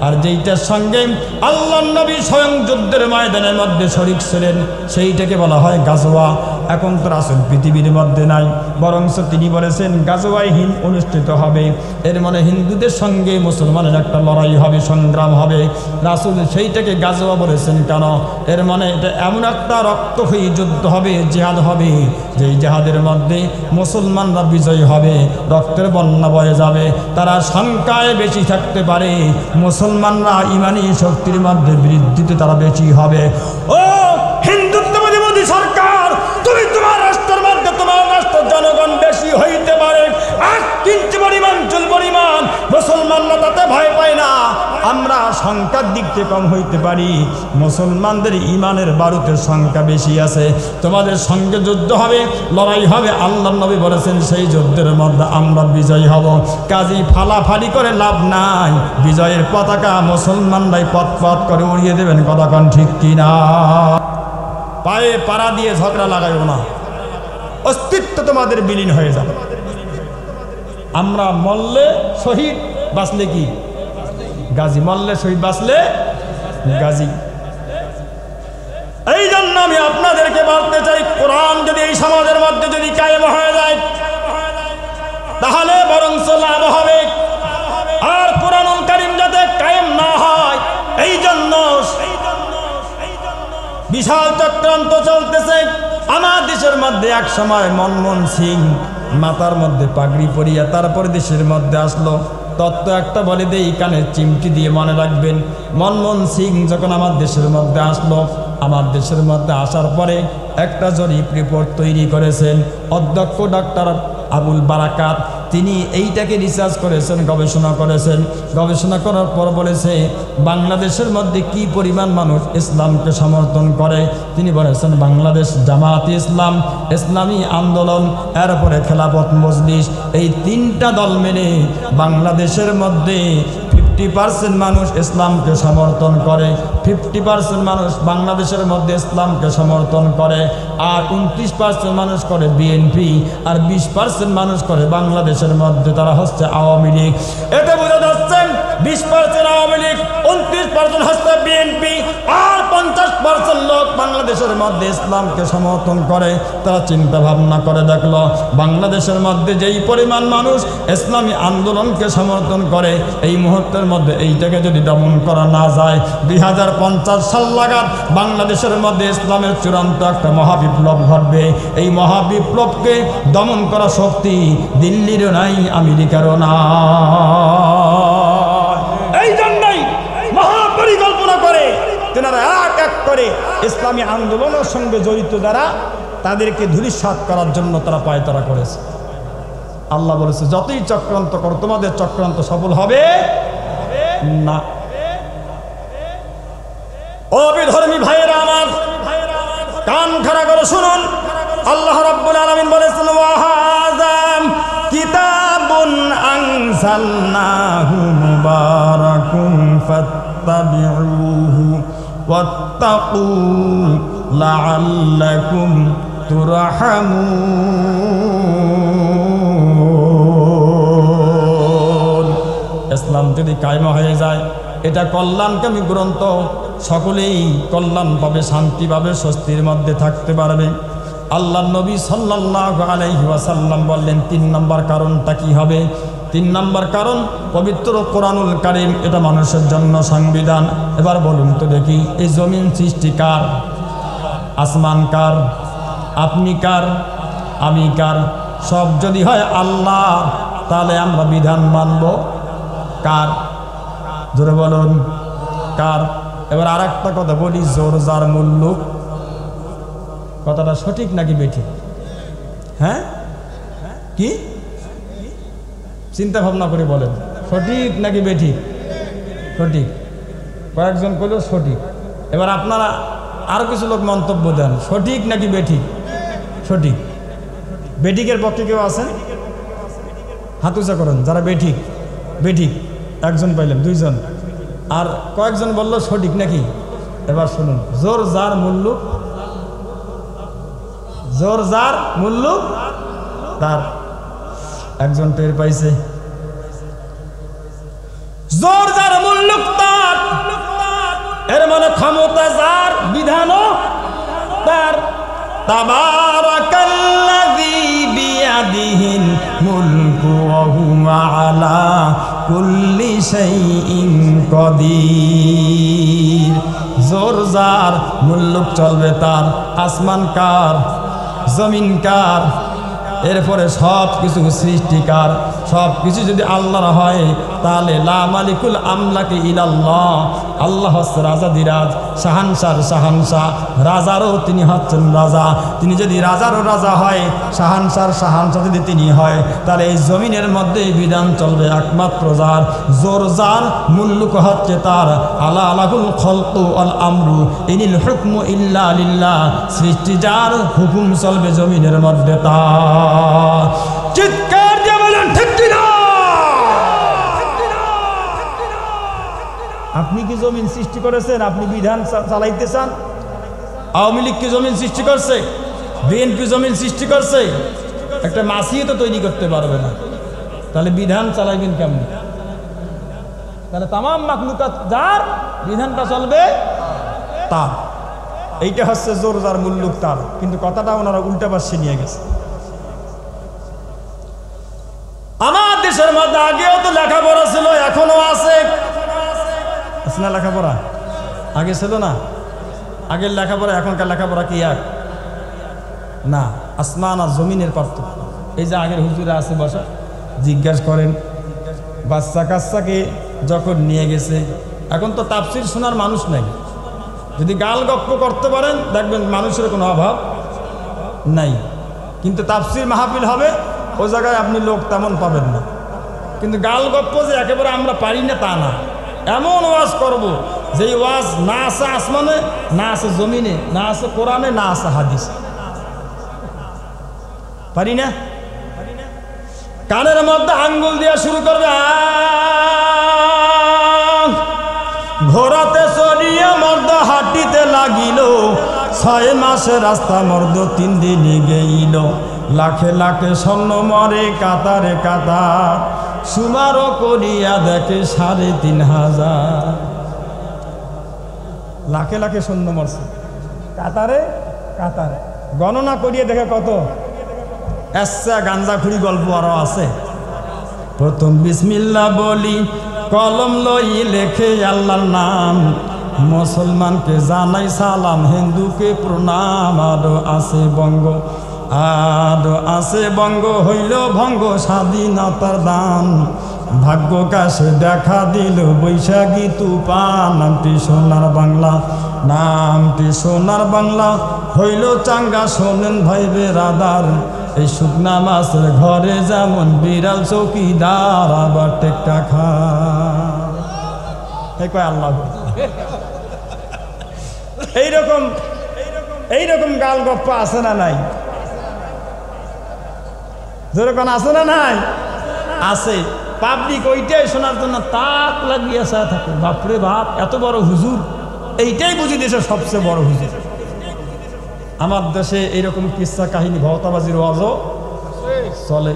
আর যেইটার সঙ্গে আল্লাহর নবী স্বয়ং যুদ্ধের ময়দানের মধ্যে শরীক ছিলেন সেইটাকে বলা হয় গাজওয়া। এখন তো রাসূল পৃথিবীর মধ্যে নাই, বরঞ্চ তিনি বলেছেন গাজওয়ায় হিন্দ অনুষ্ঠিত হবে, এর মানে হিন্দুদের সঙ্গে মুসলমানের একটা লড়াই হবে, সংগ্রাম হবে। রাসূল সেইটাকে গাজওয়া বলেছেন কেন? এর মানে এটা এমন একটা রক্তক্ষয়ী যুদ্ধ হবে, জিহাদ হবে, যেই জিহাদের মধ্যে মুসলমানরা বিজয়ী হবে, রক্তের বন্যা বয়ে যাবে, তারা সংখ্যায় বেশি থাকতে পারে, মুসলমানরা ইমানি শক্তির মধ্যে বৃদ্ধিতে তারা বেশি হবে। ও হিন্দুত্ববাদী মোদী সরকার, তুমি তোমার রাষ্ট্রের মধ্যে তোমার রাষ্ট্রের জনগণ বেশি হইতে পারে, 8 ইঞ্চি পরিমাণ চুল পরিমাণ, মুসলমানরা তাতে ভয় পায় না। আমরা সংখ্যার দিক থেকে কম হইতে পারি, মুসলমানদের ইমানের বারুদের সংখ্যা বেশি আছে, তোমাদের সঙ্গে যুদ্ধ হবে, লড়াই হবে। আল্লাহর নবী বলেছেন সেই যুদ্ধের মধ্যে আমরা বিজয়ী হব। কাজী ফালাফালি করে লাভ নাই, বিজয়ের পতাকা মুসলমানরাই পথ পথ করে উড়িয়ে দেবেন। কথা কোন ঠিক কিনা? পায়ে পাড়া দিয়ে ঝগড়া লাগাইও না, অস্তিত্ব তোমাদের বিলীন হয়ে যাবে। আমরা মরলে শহীদ, বাঁচলে কি গাজী, মরলে শহীদ, বাঁচলে গাজী। এই জন্য আমি আপনাদেরকে বলতে চাই, কোরআন যদি এই সমাজের মধ্যে যদি কায়েম হয়ে যায় তাহলে বরঞ্চ লাভ হবে। আর কোরআনুল কারীম যাতে কায়েম না হয়, এই জন্য বিশাল চক্রান্ত চলতেছে। আমার দেশের মধ্যে এক সময় মনমোহন সিং মাথার মধ্যে পাগড়ি পরিয়া তারপরে দেশের মধ্যে আসলো। তত্ত্ব একটা বলে দেই, কানে চিমটি দিয়ে মনে রাখবেন। মনমোহন সিং যখন আমার দেশের মধ্যে আসলো, আমার দেশের মধ্যে আসার পরে একটা জরিপ রিপোর্ট তৈরি করেছেন অধ্যক্ষ ডক্টর আবুল বারাকাত। তিনি এইটাকে রিসার্চ করেছেন, গবেষণা করেছেন। গবেষণা করার পর বলেছে বাংলাদেশের মধ্যে কি পরিমাণ মানুষ ইসলামকে সমর্থন করে। তিনি বলেছেন বাংলাদেশ জামায়াতে ইসলাম, ইসলামী আন্দোলন, এরপরে খেলাফত মজলিস, এই 3টা দল মিলে বাংলাদেশের মধ্যে 50% মানুষ ইসলামকে সমর্থন করে, 50% মানুষ বাংলাদেশের মধ্যে ইসলামকে সমর্থন করে, আর 29% মানুষ করে বিএনপি, আর 20% মানুষ করে বাংলাদেশের মধ্যে তারা হচ্ছে আওয়ামী লীগ। এতে বোঝা যাচ্ছে 20% আওয়ামী লীগ, 29% হচ্ছে বিএনপি, আর 50% লোক বাংলাদেশের মধ্যে ইসলামকে সমর্থন করে। তারা চিন্তা ভাবনা করে দেখলো বাংলাদেশের মধ্যে যেই পরিমাণ মানুষ ইসলামী আন্দোলনকে সমর্থন করে, এই মুহূর্তের মধ্যে এইটাকে যদি দমন করা না যায় 2050 সাল নাগাদ বাংলাদেশের মধ্যে ইসলামের চূড়ান্ত একটা মহাবিপ্লব ঘটবে। এই মহাবিপ্লবকে দমন করা শক্তি দিল্লিরও নাই, আমেরিকারও না। এই জন্যই মহাপরিকল্পনা করে তেনারা এক এক করে ইসলামী আন্দোলনের সঙ্গে জড়িত যারা, তাদেরকে ধূলিসাৎ করার জন্য তারা পায়তারা করেছে। আল্লাহ বলেছে যতই চক্রান্ত করো তোমাদের চক্রান্ত সফল হবে না। ও বিধর্মী ভাইয়েরা আমার, কান খাড়া করে শুনুন। আল্লাহ রাব্বুল আলামিন বলেছেন ওয়া হাযা কিতাবুন আনজালনাহু মুবারাকুন ফাত্তাবিউহু ওয়াত্তাকু লাআল্লাকুম তুরহামুন। ইসলাম যদি কায়েম হয়ে যায়, এটা কল্যাণকামী গ্রন্থ, সকলেই কল্যাণ পাবে, শান্তি পাবে, স্বস্তির মধ্যে থাকতে পারবে। আল্লাহ নবী সাল্লাল্লাহু আলাইহি ওয়াসাল্লাম বললেন 3 নম্বর কারণটা কি হবে? 3 নম্বর কারণ পবিত্র কোরআনুল কারীম, এটা মানুষের জন্য সংবিধান। এবার বলুন তো দেখি, এই জমিন সৃষ্টি কার? আসমান কার? আপনি কার? আমি কার? সব যদি হয় আল্লাহ, তাহলে আমরা বিধান মানব কার? জোরে বলুন কার? এবার আর একটা কথা বলি, জোর যার মুল্লুক, কথাটা সঠিক নাকি বেঠিক? হ্যাঁ, কি চিন্তা ভাবনা করে বলেন, সঠিক নাকি বেঠিক? সঠিক। কয়েকজন কইল সঠিক। এবার আপনারা আরো কিছু লোক মন্তব্য দেন, সঠিক নাকি বেঠিক? সঠিক। বেঠিকের পক্ষে কেউ আছেন? হাত উঁচা করেন যারা বেঠিক। বেঠিক একজন পাইলাম, দুইজন, আর কয়েকজন বলল সঠিক নাকি? এবার শুনুন, জোর যার মূল্য, জোর যার মূল্য তার। একজন টের পাইছে, জোর যার মূল্য তার, এর মানে ক্ষমতা যার, বিধানও তার। তাবারাকাল্লাযী বিয়াদিহিল মুলকু ওয়া হুয়া আলা কুল্লি শাইইন কাদির। জোর যার, মুল্লুক চলবে তার। আসমান কার? জমিন কার? এরপরে সব কিছু সৃষ্টিকার। সব কিছু যদি আল্লাহর হয় তাহলে লা মালিকুল আমলাকি ইলাল্লাহ, আল্লাহ হচ্ছে রাজাদিরাজ, শাহানশার শাহানশাহ, রাজারও তিনি হচ্ছেন রাজা। তিনি যদি রাজারও রাজা হয়, শাহানশার শাহানশাহ যদি তিনি হয়, তাহলে এই জমিনের মধ্যে বিধান চলবে একমাত্র যার। জোর যার, মুল্লুক হচ্ছে তার। আলা আলাহুল খলকু আল আমরু ইনিল হুকমু ইল্লা লিল্লাহ। সৃষ্টি যার, হুকুম চলবে জমিনের মধ্যে তার। চিৎকার দিয়ে বলেন ঠিক কিনা? আপনি কি জমিন সৃষ্টি করেছেন? আপনি বিধান চালাইতে চান? আওয়ামী লীগ কি জমিন সৃষ্টি করছে? বিএনপি জমিন সৃষ্টি করছে? একটা মাসিও তো তৈরি করতে পারবে না, তাহলে বিধান চালাইবেন কেমন? তাহলে তামাম মাখলুকাত যার, বিধানটা চলবে তার। এইটা হচ্ছে জোর যার মুল্লুক তার। কিন্তু কথাটা ওনারা উল্টা পাশে নিয়ে গেছে। আমার দেশের মধ্যে আগেও তো লেখাপড়া ছিল, এখনো আছে। আছে না লেখাপড়া? আগে ছিল না? আগের লেখাপড়া এখনকার লেখাপড়া কি এক না? আসমান আর জমিনের পার্থক্য। এই যে আগের হুজুরা আছে বসা, জিজ্ঞাসা করেন বাচ্চা কাচ্চাকে যখন নিয়ে গেছে, এখন তো তাফসির শোনার মানুষ নাই। যদি গাল গপ্প করতে পারেন দেখবেন মানুষের কোনো অভাব নাই। কিন্তু তাফসির মাহফিল হবে, ওই জায়গায় আপনি লোক তেমন পাবেন না। কিন্তু গাল গপ্প যে একেবারে আমরা পারি না তা না। এমন ওয়াজ করব যেই ওয়াজ না আছে আসমানে, না আছে জমিনে, না আছে কোরআনে, না আছে হাদিসে। পারি না? কানের মধ্যে আঙ্গুল দিয়ে শুরু করবে, ঘোরাতে চড়িয়ে মর্দ হাঁটিতে লাগিল, 6 মাসের রাস্তা মর্দ 3 দিনই গেইল। লাখে লাখে স্বর্ণ মরে কাতারে কাতার, সুমারও করিয়া দেখে 3500। লাখে লাখে স্বর্ণ মরছে কাতারে কাতারে, গণনা করিয়ে দেখে কত। এসা গাঞ্জাখুরি গল্প আরো আছে। প্রথম বিসমিল্লাহ বলি, কলম লই লেখে আল্লাহর নাম, মুসলমানকে জানাই সালাম, হিন্দুকে প্রণাম। আরো আছে বঙ্গ, আরো আছে বঙ্গ, হইল ভঙ্গ স্বাধীনতার দান, ভাগ্য কাছে দেখা দিল বৈশাখী তুফান। নামটি সোনার বাংলা, নামটি সোনার বাংলা, হইল চাঙ্গা শোনেন ভাই বেরাদার, এই শুকনা মাছের ঘরে যেমন বিড়াল চৌকিদার, আবার টেক্কা খা। কয় আল্লাহ। এইরকম গাল গপ্প আছে না নাই? যেরকম আছে না নাই? আছে। পাবলিক ওইটাই শোনার জন্য তাক লাগিয়ে থাকে। বাপরে বাপ, এত বড় হুজুর! এইটাই বুঝি দেশের সবচেয়ে বড় হুজুর। আমার দেশে এইরকম কিসসা কাহিনী ভওতাবাজির ওয়াজও চলে।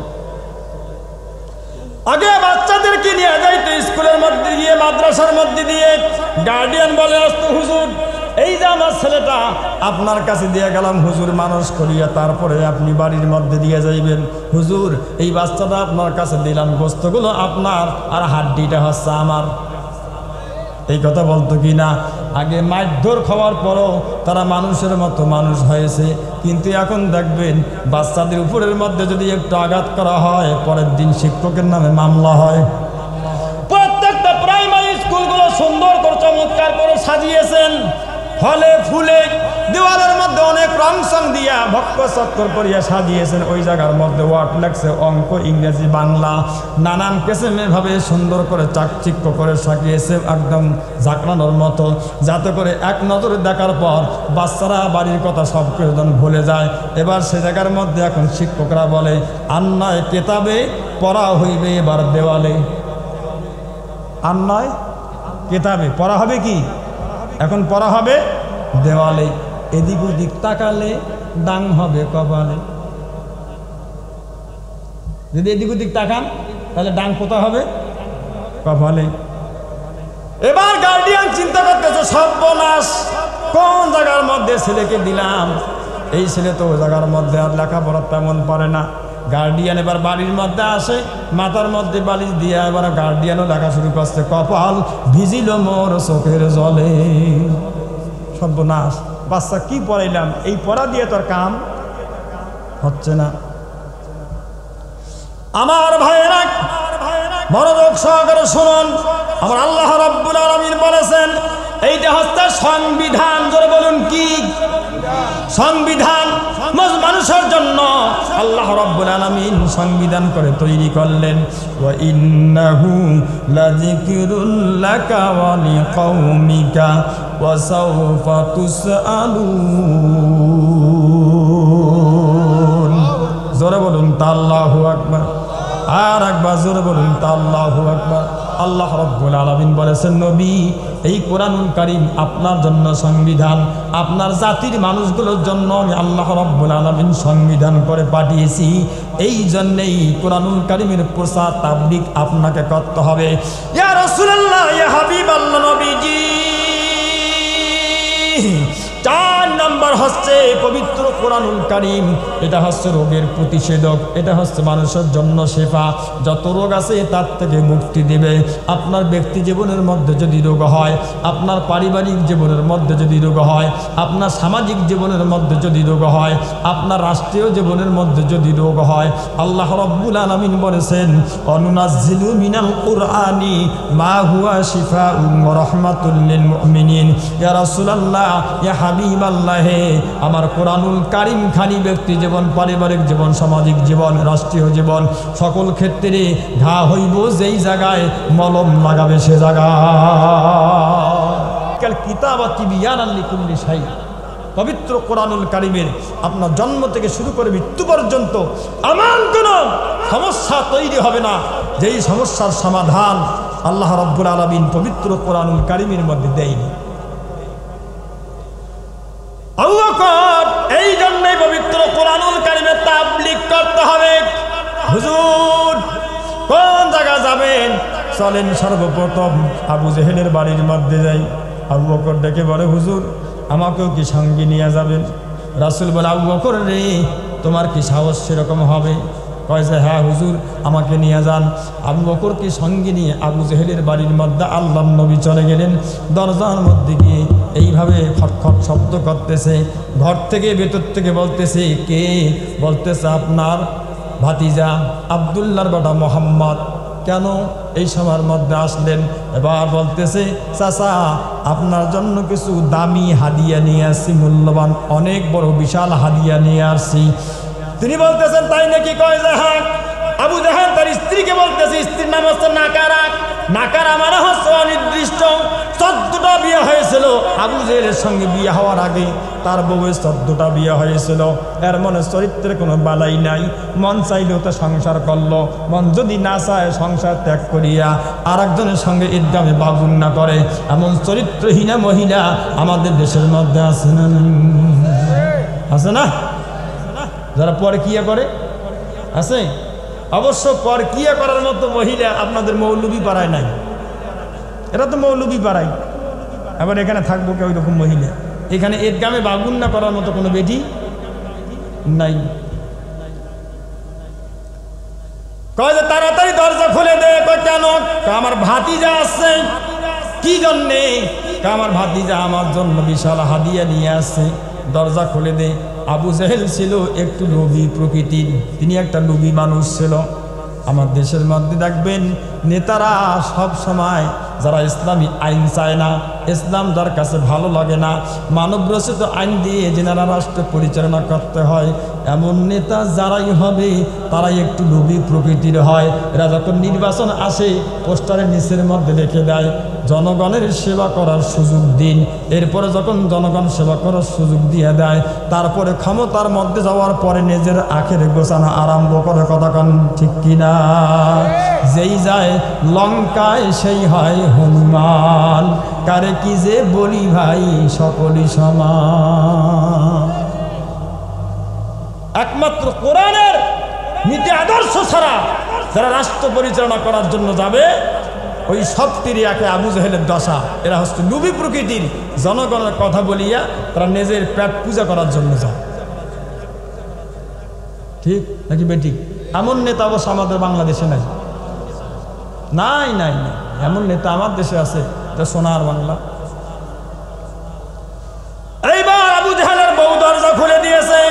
আগে বাচ্চাদেরকে নিয়ে যাইতো স্কুলের মধ্যে দিয়ে, মাদ্রাসার মধ্যে দিয়ে, গার্ডিয়ান বলে আসতো হুজুর এই যে আমার ছেলেটা আপনার কাছে দিয়ে গেলাম হুজুর মানুষ করিয়া, তারপরে আপনি বাড়ির মধ্যে দিয়ে যাইবেন। হুজুর এই বাচ্চাটা আপনার কাছে দিলাম, গোস্তগুলো আপনার আর হাড্ডিটা হচ্ছে আমার। এই কথা বলতো কি না? আগে মারধর খাওয়ার পরও তারা মানুষের মতো মানুষ হয়েছে। কিন্তু এখন দেখবেন বাচ্চাদের উপরের মধ্যে যদি একটু আঘাত করা হয়, পরের দিন শিক্ষকের নামে মামলা হয়। প্রত্যেকটা প্রাইমারি স্কুলগুলো সুন্দর করে চমৎকার করে সাজিয়েছেন, ফলে ফুলে দেওয়ালের মধ্যে অনেক রং সং দিয়া ভক্ত চক্কর করিয়া সাজিয়েছেন। ওই জায়গার মধ্যে ওয়ার্ড লাগছে, অঙ্ক, ইংরেজি, বাংলা, নানান কিসিমের ভাবে সুন্দর করে চাকচিক্য করে সাজিয়েছে, একদম ঝাঁকড়ানোর মতো, যাতে করে এক নজরে দেখার পর বাচ্চারা বাড়ির কথা সব কিছু ভুলে যায়। এবার সে জায়গার মধ্যে এখন শিক্ষকরা বলে, আন্নায় কেতাবে পড়া হইবে এবার দেওয়ালে। আর নয় কেতাবে। পড়া হবে কি? এখন পড়া হবে দেওয়ালে। এদিক ওদিক তাকালে ডাং হবে কপালে। যদি এদিক ওদিক তাকান তাহলে ডাং কোথা হবে? কপালে। এবার গার্ডিয়ান চিন্তা করতেছে সর্বনাশ, কোন জায়গার মধ্যে ছেলেকে দিলাম, এই ছেলে তো ওই জায়গার মধ্যে আর লেখাপড়া তেমন পারে না। গার্ডিয়ান এবার বাড়ির মধ্যে আসে, মাথার মধ্যে বালিশ দিয়ে এবার গার্ডিয়ানও লেখা শুরু করছে, কপাল ভিজিল মোর চোখের জলে। সর্বনাশ, বাচ্চা কি পড়াইলাম, এই পড়া দিয়ে তোর কাম হচ্ছে না। আমার ভাইয়েরা মনোযোগ সহকারে শুনুন, আমার আল্লাহ রাব্বুল আলামিন বলেছেন এইটা হচ্ছে সংবিধান। জোরে বলুন কি সংবিধান? মানুষের জন্য আল্লাহ রাব্বুল আলামিন সংবিধান করে তৈরি করলেন। ওয়া ইন্নাহু লাযিকরুল লাকা ওয়া লিকাওমিকা ওয়া সাওফা তুসআলুন। জোরে বলুন তা আল্লাহু আকবার। আর একবার জোরে বলুন তা আল্লাহু আকবার। আল্লাহ রাব্বুল আলামিন বলেছেন নবী এই কোরআনুল কারীম আপনার জন্য সংবিধান, আপনার জাতির মানুষগুলোর জন্য আমি আল্লাহ রাব্বুল আলামিন সংবিধান করে পাঠিয়েছি। এই জন্যই কোরআনুল কারীমের প্রচার তাবলীগ আপনাকে করতে হবে। ইয়া রাসূলুল্লাহ, ইয়া হাবিবাল্লাহ নবীজি, 4 নম্বর হচ্ছে পবিত্র কোরআনুল কারীম। এটা হচ্ছে রোগের প্রতিষেধক, এটা হচ্ছে মানুষের জন্য শেফা। যত রোগ আছে তার থেকে মুক্তি দিবে। আপনার ব্যক্তি জীবনের মধ্যে যদি রোগ হয়, আপনার পারিবারিক জীবনের মধ্যে যদি রোগ হয়, আপনার সামাজিক জীবনের মধ্যে যদি রোগ হয়, আপনার রাষ্ট্রীয় জীবনের মধ্যে যদি রোগ হয়, আল্লাহ রাব্বুল আলামিন বলেছেন অনুনাজ্জিলু মিনাল কুরআনি মা হুয়া শিফাউন ওয়া রাহমাতুল লিল মুমিনিন। ইয়া রাসূলুল্লাহ, ইয়া হাবিবাল্লাহ, আমার কোরআনুল কারীম খালি ব্যক্তি জীবন, পারিবারিক জীবন, সামাজিক জীবন, রাষ্ট্রীয় জীবন সকল ক্ষেত্রে ঘা হইব যেই জায়গায় মলম লাগাবে সে জায়গায়। কিতাবাতি বিয়ানাল লিকুল্লি শাই। পবিত্র কোরআনুল কারীমের আপনার জন্ম থেকে শুরু করে মৃত্যু পর্যন্ত এমন কোন সমস্যা তৈরি হবে না যেই সমস্যার সমাধান আল্লাহ রাব্বুল আলামিন পবিত্র কোরআনুল কারীমের মধ্যে দেয়নি। এই জন্যই পবিত্র কোরআনুল কারীমের তাবলীগ করতে হবে। হুজুর কোন জায়গা যাবেন? চলেন সর্বপ্রথম আবু জেহেলের বাড়ির মধ্যে যাই। আবু বকর ডেকে বলে হুজুর আমাকেও কি সঙ্গে নিয়ে যাবেন? রাসূল বলে আবু বকর রে, তোমার কি সাহস সেরকম হবে? কয় যে হ্যাঁ হুজুর আমাকে নিয়ে যান। আবু বকরকে সঙ্গে নিয়ে আবু জেহেলের বাড়ির মধ্যে আল্লাহর নবী চলে গেলেন। দরজার মধ্যে গিয়ে এইভাবে খটখট শব্দ করতেছে, ঘর থেকে ভেতর থেকে বলতেছে কে? বলতেছে আপনার ভাতিজা আব্দুল্লাহর বেটা মোহাম্মদ। কেন এই সময়ের মধ্যে আসলেন? এবার বলতেছে চাচা আপনার জন্য কিছু দামি হাদিয়া নিয়ে আসছি, মূল্যবান অনেক বড় বিশাল হাদিয়া নিয়ে আসছি। তিনি বলতেছেন তাই নাকি? কয় যে হ্যাঁ। আবু জাহেল তার স্ত্রীকে বলতেছে, স্ত্রীর নাম হচ্ছে নাকারা। নাকারা মানে হচ্ছে অনির্দিষ্ট। 14টা বিয়ে হয়েছিল আবু জেহেলের সঙ্গে। বিয়ে হওয়ার আগে তার বউয়ের 14টা বিয়ে হয়েছিল। এর মনে চরিত্রের কোনো বালাই নাই। মন চাইলেও তো সংসার করলো, মন যদি না চায় সংসার ত্যাগ করিয়া আর একজনের সঙ্গে ঈদগামে বাগুন না করে। এমন চরিত্রহীনা মহিলা আমাদের দেশের মধ্যে আছে না? আছে না? যারা পরকিয়া করে আছে? অবশ্য পরকিয়া করার মতো মহিলা আপনাদের মৌলবী পাড়ায় নাই। এরা তো মৌলবী পাড়ায়, আবার এখানে থাকবো কে ওই রকম মহিলা? এখানে ঈদগামে বাগুন না করার মতো কোনো বেটি নাই। কয় যে তাড়াতাড়ি দরজা খুলে দে। কেন? আমার ভাতিজা আসছে। কি জন্যে? আমার ভাতিজা আমার জন্য বিশাল হাদিয়া নিয়ে আসছে, দরজা খুলে দে। আবু জেহেল ছিল একটু লোভী প্রকৃতির, তিনি একটা লোভী মানুষ ছিল। আমার দেশের মধ্যে দেখবেন নেতারা সব সময় যারা ইসলামী আইন চায় না, ইসলাম যার কাছে ভালো লাগে না, মানব রচিত আইন দিয়ে যেনারা রাষ্ট্র পরিচালনা করতে হয়, এমন নেতা যারাই হবে তারাই একটু লোভী প্রকৃতির হয়। এরা যখন নির্বাচন আসে পোস্টারের নিচের মধ্যে লিখে দেয় জনগণের সেবা করার সুযোগ দিন। এরপরে যখন জনগণ সেবা করার সুযোগ দিয়ে দেয়, তারপরে ক্ষমতার মধ্যে যাওয়ার পরে নিজের আখের গোছানো আরম্ভ করে। কথা কন ঠিক কিনা? যেই যায় লঙ্কায় সেই হয় হনুমান, কারে কি যে বলি ভাই সকলই সমান। একমাত্র কোরআনের নীতি আদর্শ ছাড়া যারা রাষ্ট্র পরিচালনা করার জন্য যাবে, ওই সবটিরই একে আবু জাহেলের দশা। এরা হচ্ছে লুবি প্রকৃতির, জনগণের কথা বলিয়া তারা নিজের পেট পূজা করার জন্য যায়। ঠিক নাকি বেঠিক? এমন নেতা অবশ্য আমাদের বাংলাদেশে নাই, নাই নাই নাই। এমন নেতা আমার দেশে আছে, এটা সোনার বাংলা। এইবার আবু জাহেলের বউ দরজা খুলে দিয়েছে।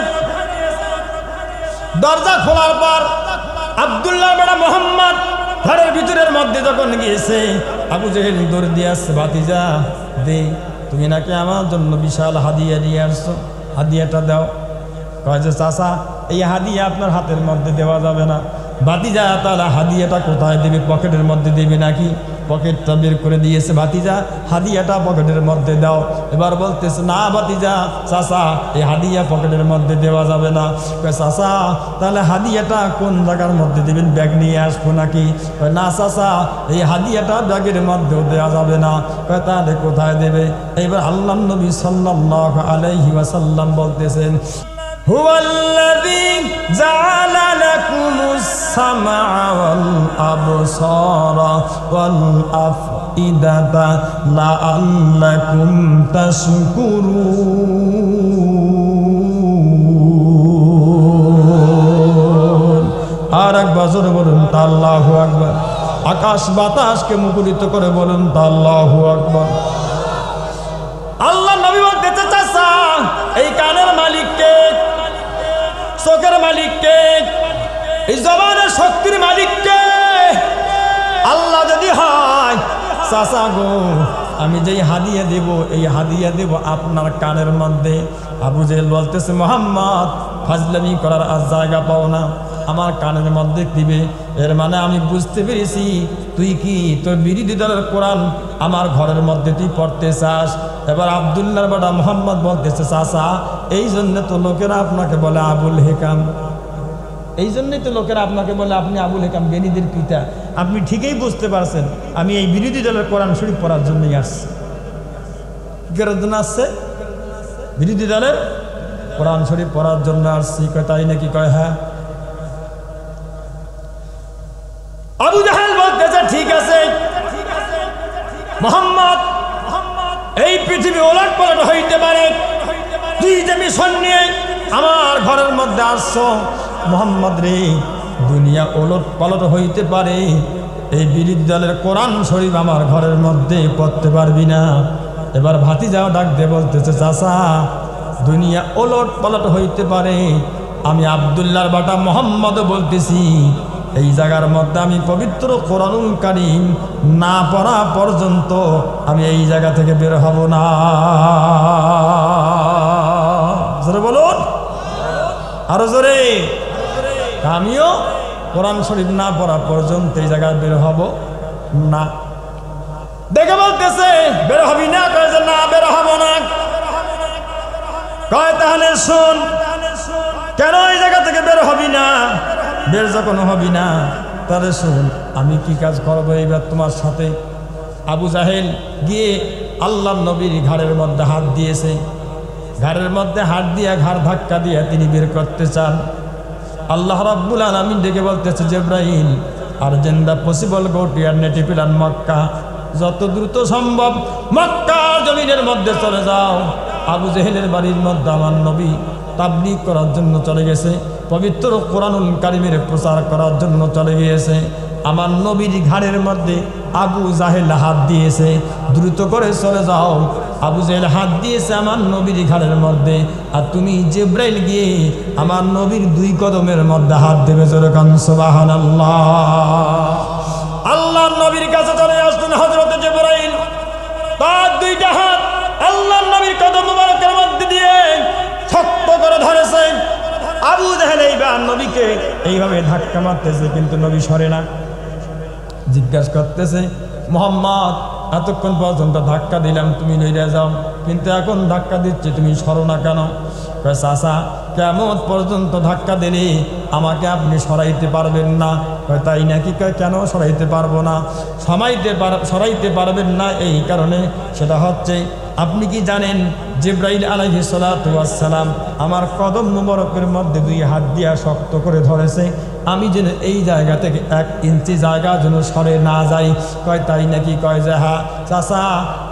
দরজা খোলার পর আব্দুল্লাহ বেটা মোহাম্মদ ঘরের ভিতরের মধ্যে যখন গিয়েছে, আবু জাহেল দৌড় দিয়ে আসছে, ভাতিজা দে, তুমি নাকি আমার জন্য বিশাল হাদিয়া নিয়ে আসছো, হাদিয়াটা দাও। কয় যে চাচা, এই হাদিয়া আপনার হাতের মধ্যে দেওয়া যাবে না। ভাতিজা তাহলে হাদিয়াটা কোথায় দেবে? পকেটের মধ্যে দেবে নাকি? পকেটটা বের করে দিয়েছে। ভাতিজা হাদিয়াটা পকেটের মধ্যে দাও। এবার বলতেছে, না ভাতিজা, চাচা এই হাদিয়া পকেটের মধ্যে দেওয়া যাবে না। চাচা তাহলে হাদিয়াটা কোন জায়গার মধ্যে দেবেন? ব্যাগ নিয়ে আসবো নাকি? না চাচা, এই হাদিয়াটা ব্যাগের মধ্যেও দেওয়া যাবে না। তাহলে কোথায় দেবে? এবার আল্লাহ নবী সাল্লাল্লাহু আলাইহি ওয়াসাল্লাম বলতেছেন, হুয়াল্লাযী জাআলা লাকুমুস সামআ ওয়াল আবসারা ওয়াল আফইদাতা লাআল্লাকুম তাশকুরুন। আর একবার জোরে বলুন তা আল্লাহু আকবার। আকাশ বাতাসকে মুখরিত করে বলুন তা আল্লাহু আকবার। আল্লাহ নবী বলতেছে, চাচা এই কানের মালিককে, চোখের মালিককে, এই জবানের শক্তির মালিককে আল্লাহ যদি হয়, চাচা গো আমি যেই হাদিয়া দেব, এই হাদিয়া দেব আপনার কানের মধ্যে। আবু জাহেল বলতেছে, মোহাম্মদ ফাজলামি করার আজ জায়গা পাও না, আমার কানের মধ্যে দিবে। এর মানে আমি বুঝতে পেরেছি তুই কি তোর বিরোধী দলের কোরআন আমার ঘরের মধ্যে তুই পড়তে চাস। এবার আব্দুল্লাহর বেটা মোহাম্মদ বলতেছে, চাচা এই জন্য তো লোকেরা আপনাকে বলে আবুল হেকাম, এই জন্যই তো লোকেরা আপনাকে বলে আপনি আবুল হেকাম, বেনিদের পিতা। আপনি ঠিকই বুঝতে পারছেন আমি এই বিরোধী দলের কোরআন শরীফ পড়ার জন্যই আসছি। কেরার জন্য আসছে? বিরোধী দলের কোরআন শরীফ পড়ার জন্য আসছি। কয় তাই নাকি? কয় হ্যাঁ। আবু জাহেল বলতেছে, ঠিক আছে মোহাম্মদ, এই পৃথিবী ওলট পালট হইতে পারে, তুই যে মিশন নিয়ে আমার ঘরের মধ্যে আসছো, মোহাম্মদ রে দুনিয়া ওলট পালট হইতে পারে, এই বিরোধী দলের কোরআন শরীফ আমার ঘরের মধ্যে পড়তে পারবি না। এবার ভাতিজাও ডাক দিয়ে বলতেছে, চাচা দুনিয়া ওলট পালট হইতে পারে, আমি আব্দুল্লাহর বাটা মোহাম্মদ বলতেছি এই জায়গার মধ্যে আমি পবিত্র কোরআনুল কারীম না পড়া পর্যন্ত আমি এই জায়গা থেকে বের হব না। জোরে বলুন, আরো জোরে। আমিও কোরআন শরীফ না পড়া পর্যন্ত এই জায়গায় বের হব না। দেখে বলতেছে, বের হবি না? কয় যে না, বের হব না। কয় তাহলে শোন, কেন এই জায়গা থেকে বের হবি না? বের যখন হবি না তাহলে শোন আমি কি কাজ করবো এইবার তোমার সাথে। আবু জাহেল গিয়ে আল্লাহ নবীর ঘাড়ের মধ্যে হাত দিয়েছে। ঘাড়ের মধ্যে হাত দিয়ে ঘাড় ধাক্কা দিয়ে তিনি বের করতে চান। আল্লাহ রাব্বুল আলামিন ডেকে বলতেছে, জিবরাইল আরজেন্ডা possible go to your native land Mecca, যত দ্রুত সম্ভব মক্কা জমিনের মধ্যে চলে যাও। আবু জাহেলের বাড়ির মধ্যে আমার নবী তাবলীগ করার জন্য চলে গেছে, পবিত্র কোরআনুল কারীমের প্রচার করার জন্য চলে গিয়েছে। আমার নবীর ঘাড়ের মধ্যে আবু জাহেল হাত দিয়েছে, দ্রুত করে চলে যাও। আবু জাহেল হাত দিয়েছে আমার নবীর ঘাড়ের মধ্যে, আর তুমি জিবরাইল গিয়ে আমার নবীর দুই কদমের মধ্যে হাত দেবে। জোরে কান সুবহানাল্লাহ। আল্লাহর নবীর কাছে চলে আসলেন হযরত জিবরাইল, তার দুইটা হাত আল্লাহর নবীর কদম মোবারকের মধ্যে দিয়ে শক্ত করে ধরেছে। আবু জাহেল এইবার নবীকে এইভাবে ধাক্কা মারতেছে, কিন্তু নবী সরে না। জিজ্ঞাসা করতেছে, মোহাম্মদ এতক্ষণ পর্যন্ত ধাক্কা দিলাম, তুমি লইয়া যাও, কিন্তু এখন ধাক্কা দিচ্ছি, তুমি সরো না কেন? কয় চাচা, কিয়ামত পর্যন্ত ধাক্কা দিলে আমাকে আপনি সরাইতে পারবেন না। কয় তাই নাকি? কয় কেন সরাইতে পারবো না? সরাইতে পারবেন না এই কারণে, সেটা হচ্ছে আপনি কি জানেন জিবরাইল আলাইহিস সালাতু ওয়াস সালাম আমার কদম মুবারকের মধ্যে 2 হাত দিয়া শক্ত করে ধরেছে, আমি যেন এই জায়গা থেকে 1 ইঞ্চি জায়গা যেন সরে না যাই। কয় তাই নাকি? কয় যে হ্যাঁ। চাচা,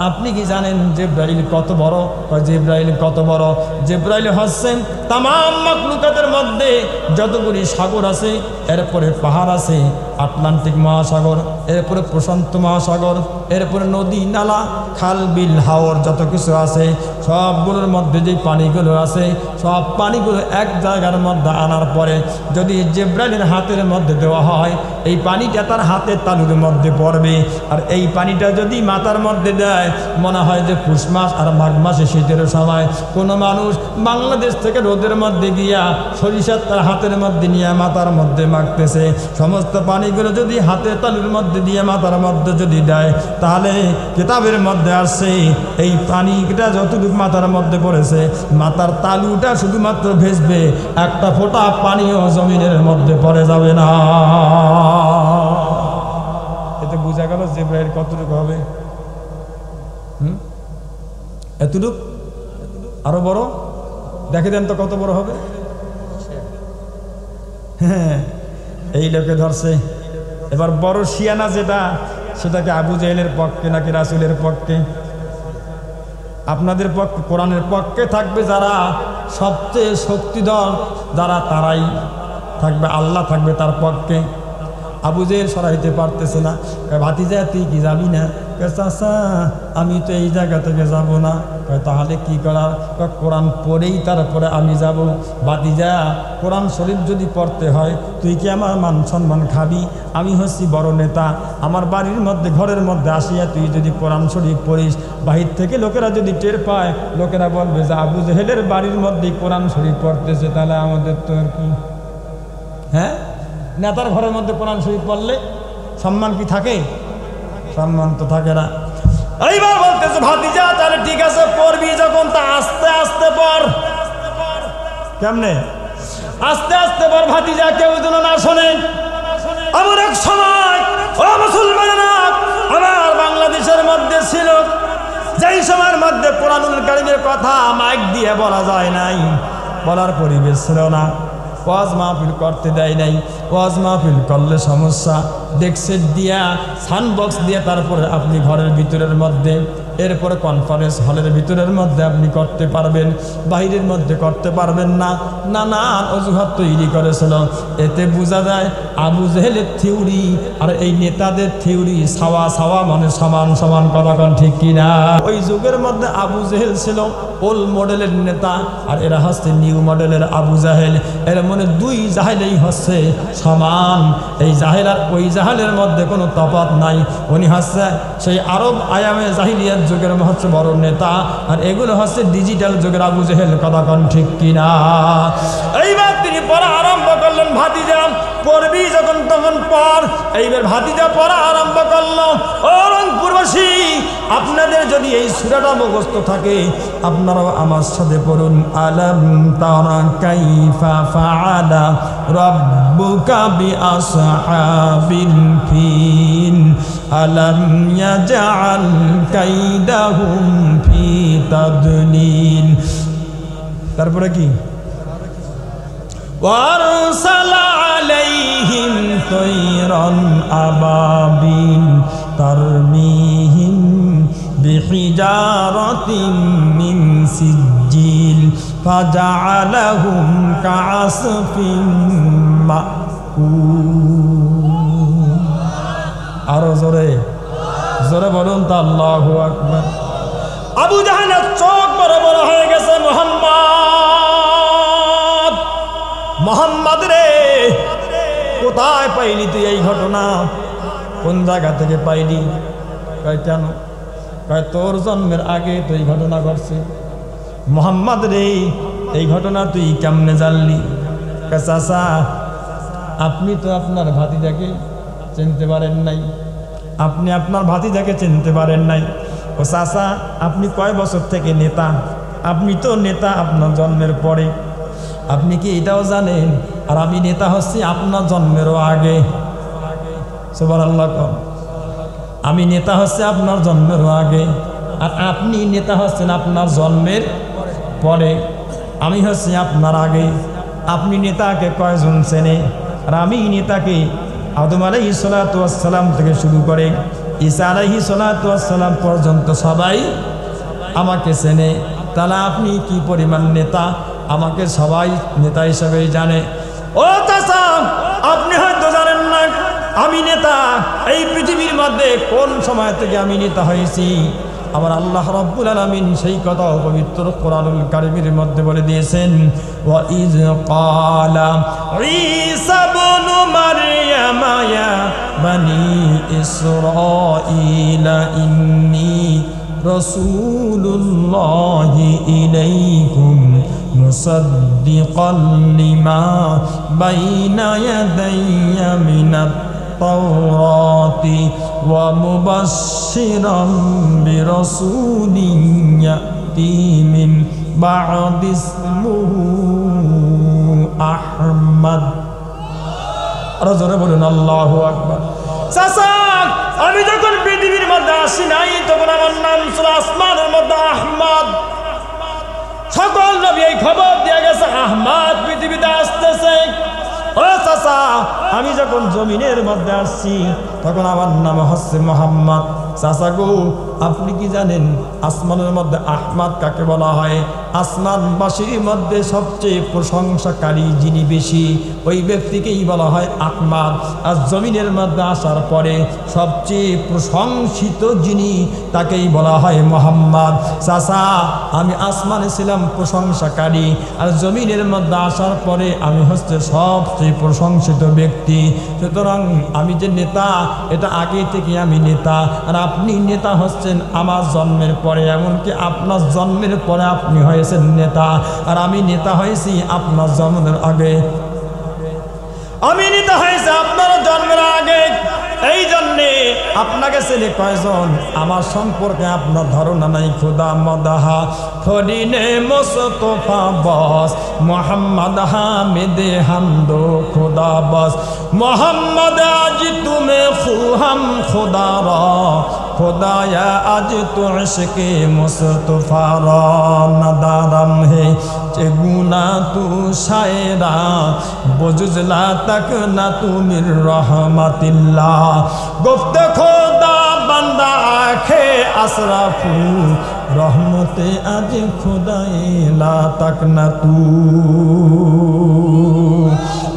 আপনি কি জানেন জিবরাইল কত বড়? কয় জিবরাইল কত বড়? জিবরাইল হচ্ছেন তামাম মাখলুকাতের মধ্যে যতগুলি সাগর আছে, এরপরে পাহাড় আছে, আটলান্টিক মহাসাগর, এরপরে প্রশান্ত মহাসাগর, এরপরে নদী নালা খাল বিল হাওর যত কিছু আছে, সবগুলোর মধ্যে যে পানিগুলো আছে, সব পানিগুলো এক জায়গার মধ্যে আনার পরে যদি জিবরাইলের হাতের মধ্যে দেওয়া হয়, এই পানিটা তার হাতের তালুর মধ্যে পড়বে। আর এই পানিটা যদি মাথার মধ্যে দেয়, মনে হয় যে পুষ মাস আর মাঘ মাসে শীতের সময় কোনো মানুষ বাংলাদেশ থেকে রোদের মধ্যে গিয়া সরিষার তার হাতের মধ্যে নিয়ে মাথার মধ্যে মাখতেছে। সমস্ত পানিগুলো যদি হাতের তালুর মধ্যে দিয়ে মাথার মধ্যে যদি দেয়, তাহলে কিতাবের মধ্যে আসছে এই পানিটা যতটুকু মাথার মধ্যে পড়েছে, মাথার তালুটা শুধুমাত্র ভেসবে, একটা ফোঁটা পানিও জমিনের মধ্যে পড়ে যাবে না। এতে বোঝা গেল জিবরাইল কতটুকু হবে। এতটুক? আরো বড়? দেখে দেন তো কত বড় হবে। হ্যাঁ, এই লোকে ধরছে। এবার বড় শিয়ানা যেটা, সেটাকে আবু জাহেলের পক্ষে নাকি রাসূলের পক্ষে? আপনাদের পক্ষে, কোরআনের পক্ষে থাকবে যারা সবচেয়ে শক্তিধর যারা, তারাই থাকবে, আল্লাহ থাকবে তার পক্ষে। আবু জাহেল সরাইতে পারতেছে না। ভাতিজা তুই কি যাবি না? চাচা আমি তো এই জায়গা থেকে যাব না। তাহলে কি করার? কোরআন পড়েই তারপরে আমি যাব। ভাতিজা কোরআন শরীফ যদি পড়তে হয়, তুই কি আমার মান সম্মান খাবি? আমি হচ্ছি বড় নেতা, আমার বাড়ির মধ্যে ঘরের মধ্যে আসিয়া তুই যদি কোরআন শরীফ পড়িস, বাহির থেকে লোকেরা যদি টের পায়, লোকেরা বলবে যে আবু জাহেলের বাড়ির মধ্যেই কোরআন শরীফ পড়তেছে, তাহলে আমাদের তো আর কি? হ্যাঁ, নেতার ঘরের মধ্যে কোরআন শরীফ পড়লে সম্মান কি থাকে? সম্মান তো থাকে না। এইবার বলতেছে ভাতিজা তাহলে ঠিক আছে, পড়বি যখন তা আস্তে আস্তে পড়। কেমনে? আস্তে আস্তে পড় ভাতিজা, কেউ যেন না শোনে। এমন এক সময় ও মুসলমানেরা আমার বাংলাদেশের মধ্যে ছিল, যেই সময়ের মধ্যে কোরআনুল কারীমের কথা মাইক দিয়ে বলা যায় নাই, বলার পরিবেশ ছিল না, ওয়াজ মাহফিল করতে দেয় নাই। ওয়াজ মাহফিল করলে সমস্যা, ডেস্ক দিয়া সাউন্ড বক্স দিয়ে তারপরে আপনি ঘরের ভিতরের মধ্যে, এরপরে কনফারেন্স হলের ভিতরের মধ্যে আপনি করতে পারবেন, বাইরের মধ্যে করতে পারবেন না। নানান অজুহাত তৈরি করেছিল। এতে বোঝা যায় আবু জাহেলের থিওরি আর এই নেতাদের থিওরি সাওয়া সাওয়া, মানে সমান সমান। কথা কোন ঠিক কিনা? ওই যুগের মধ্যে আবু জাহেল ছিল ওল্ড মডেলের নেতা, আর এরা হচ্ছে নিউ মডেলের আবু জাহেল। এর মনে 2 জাহেলেই হচ্ছে সমান। এই জাহেল আর ওই জাহেলের মধ্যে কোনো তফাৎ নাই। উনি হচ্ছে সেই আরব আয়ামে জাহিলিয়াত যুগের হচ্ছে বড় নেতা, আর এগুলো হচ্ছে ডিজিটাল যুগের আবু জাহেল। কথা কোন ঠিক কিনা? এইবার তিনি পড়া আরম্ভ করলেন। ভাতিজা পড়বি যখন তখন পড়। এইবার ভাতিজা পড়া আরম্ভ করলো। ও রংপুরবাসী, আপনাদের যদি এই সূরাটা মুখস্থ থাকে, আপনারাও আমার সাথে পড়ুন। আলাম তারা কাইফা ফাআলা রাব্বুকা বিআসহাবিল ফিল আলাম ইয়াজআল কাইদাহুম ফি তাদলিল। তারপরে কি? ওয়ারসালা আলাইহিম তায়রান আবাবিল তারমিহিম বিহিজারাতিন মিন সিজ্জিল ফাজআলাহুম কাআসফিন মাকুল। আরো জোরে জোরে বলুন তো আল্লাহু আকবার। আবু জাহেলের চোখ বড় বড় হয়ে গেছে। মোহাম্মদ রে, কোথায় পাইলি তুই এই ঘটনা? কোন জায়গা থেকে পাইলি? কয় কেন? কয় তোর জন্মের আগে তো এই ঘটনা ঘটছে। মোহাম্মদ রে, এই ঘটনা তুই কেমনে জানলি? কয় চাচা, আপনি তো আপনার ভাতিজাকে চিনতে পারেন নাই। আপনি আপনার ভাতিজাকে চিনতে পারেন নাই। ও চাচা, আপনি কয় বছর থেকে নেতা? আপনি তো নেতা আপনার জন্মের পরে। আপনি কি এটাও জানেন আর আমি নেতা হচ্ছি আপনার জন্মেরও আগে? সুবহানাল্লাহ। আমি নেতা হচ্ছে আপনার জন্মেরও আগে, আর আপনি নেতা হচ্ছেন আপনার জন্মের পরে। আমি হচ্ছি আপনার আগে। আপনি নেতাকে কয়জন চেনে? আর আমি নেতাকে আদম আলাইহিস সালাতু ওয়াস সালাম থেকে শুরু করে ঈসা আলাইহিস সালাতু ওয়াস সালাম পর্যন্ত সবাই আমাকে চেনে। তাহলে আপনি কি পরিমাণ নেতা? আমাকে সবাই নেতা হিসেবেই জানে। ও চাচা, আপনি হয়তো জানেন না আমি নেতা। এই পৃথিবীর মধ্যে কোন সময় থেকে আমি নেতা হয়েছি আবার আল্লাহ রাব্বুল আলামিন সেই কথা পবিত্র কোরআনুল কারীমের মধ্যে বলে দিয়েছেন, ওয়া ইয ক্বালা ঈসা ইবনু মারইয়াম ইয়া বানি ইসরাঈলা ইন্নী রাসূলুল্লাহি ইলাইকুম মুসাদ্দিকান লিমা বাইনা ইয়াদাইয়া মিনাত তাওরাতি ওয়া মুবাশশিরাম বিরাসূলিন ইয়াতি মিন বা'দি ইসমুহু আহমদ। আরো জোরে বলুন আল্লাহু আকবার। চাচা, আমি যখন পৃথিবীর মধ্যে আসি নাই তখন আমার নাম ছিল আসমানের মধ্যে আহমদ। সকল নবী এই খবর দিয়ে গেছে আহমদ পৃথিবীতে আসতেছে। ও চাচা, আমি যখন জমিনের মধ্যে আসছি তখন আমার নাম হচ্ছে মোহাম্মদ। চাচা গো, আপনি কি জানেন আসমানের মধ্যে আহমদ কাকে বলা হয়? আসমানবাসীর মধ্যে সবচেয়ে প্রশংসাকারী যিনি বেশি, ওই ব্যক্তিকেই বলা হয় আহমদ। আর জমিনের মধ্যে আসার পরে সবচেয়ে প্রশংসিত যিনি, তাকেই বলা হয় মোহাম্মদ। চাচা, আমি আসমানে ছিলাম প্রশংসাকারী, আর জমিনের মধ্যে আসার পরে আমি হচ্ছে সবচেয়ে প্রশংসিত ব্যক্তি। সুতরাং আমি যে নেতা, এটা আগে থেকে আমি নেতা। আর আপনি নেতা হচ্ছেন আমার জন্মের পরে, এমনকি আপনার জন্মের পরে আপনি হয়েছেন নেতা, আর আমি নেতা হয়েছি আপনার জন্মের আগে। আমি নেতা হয়েছি আপনার জন্মের আগে। এই জন্যে আপনাকে ছেলে কয়জন আমার সম্পর্কে আপনার ধারণা নাই। খুদা মদাহা ফরিনে মোস্তফা বস মোহাম্মদ হামিদে হামদো খুদা বস মোহাম্মদ আজ তুমি খুহাম খুদা রা खुदाया आज तो इश्क़े मुस्तफ़ा रा नदारम है चेगुना तू शायरा बुजुजला तक न तू मिर रहमतिल्लाह गुफ्त खुदा बंदा आखे असराफू रहमते आज खुदाए ला तक न तू।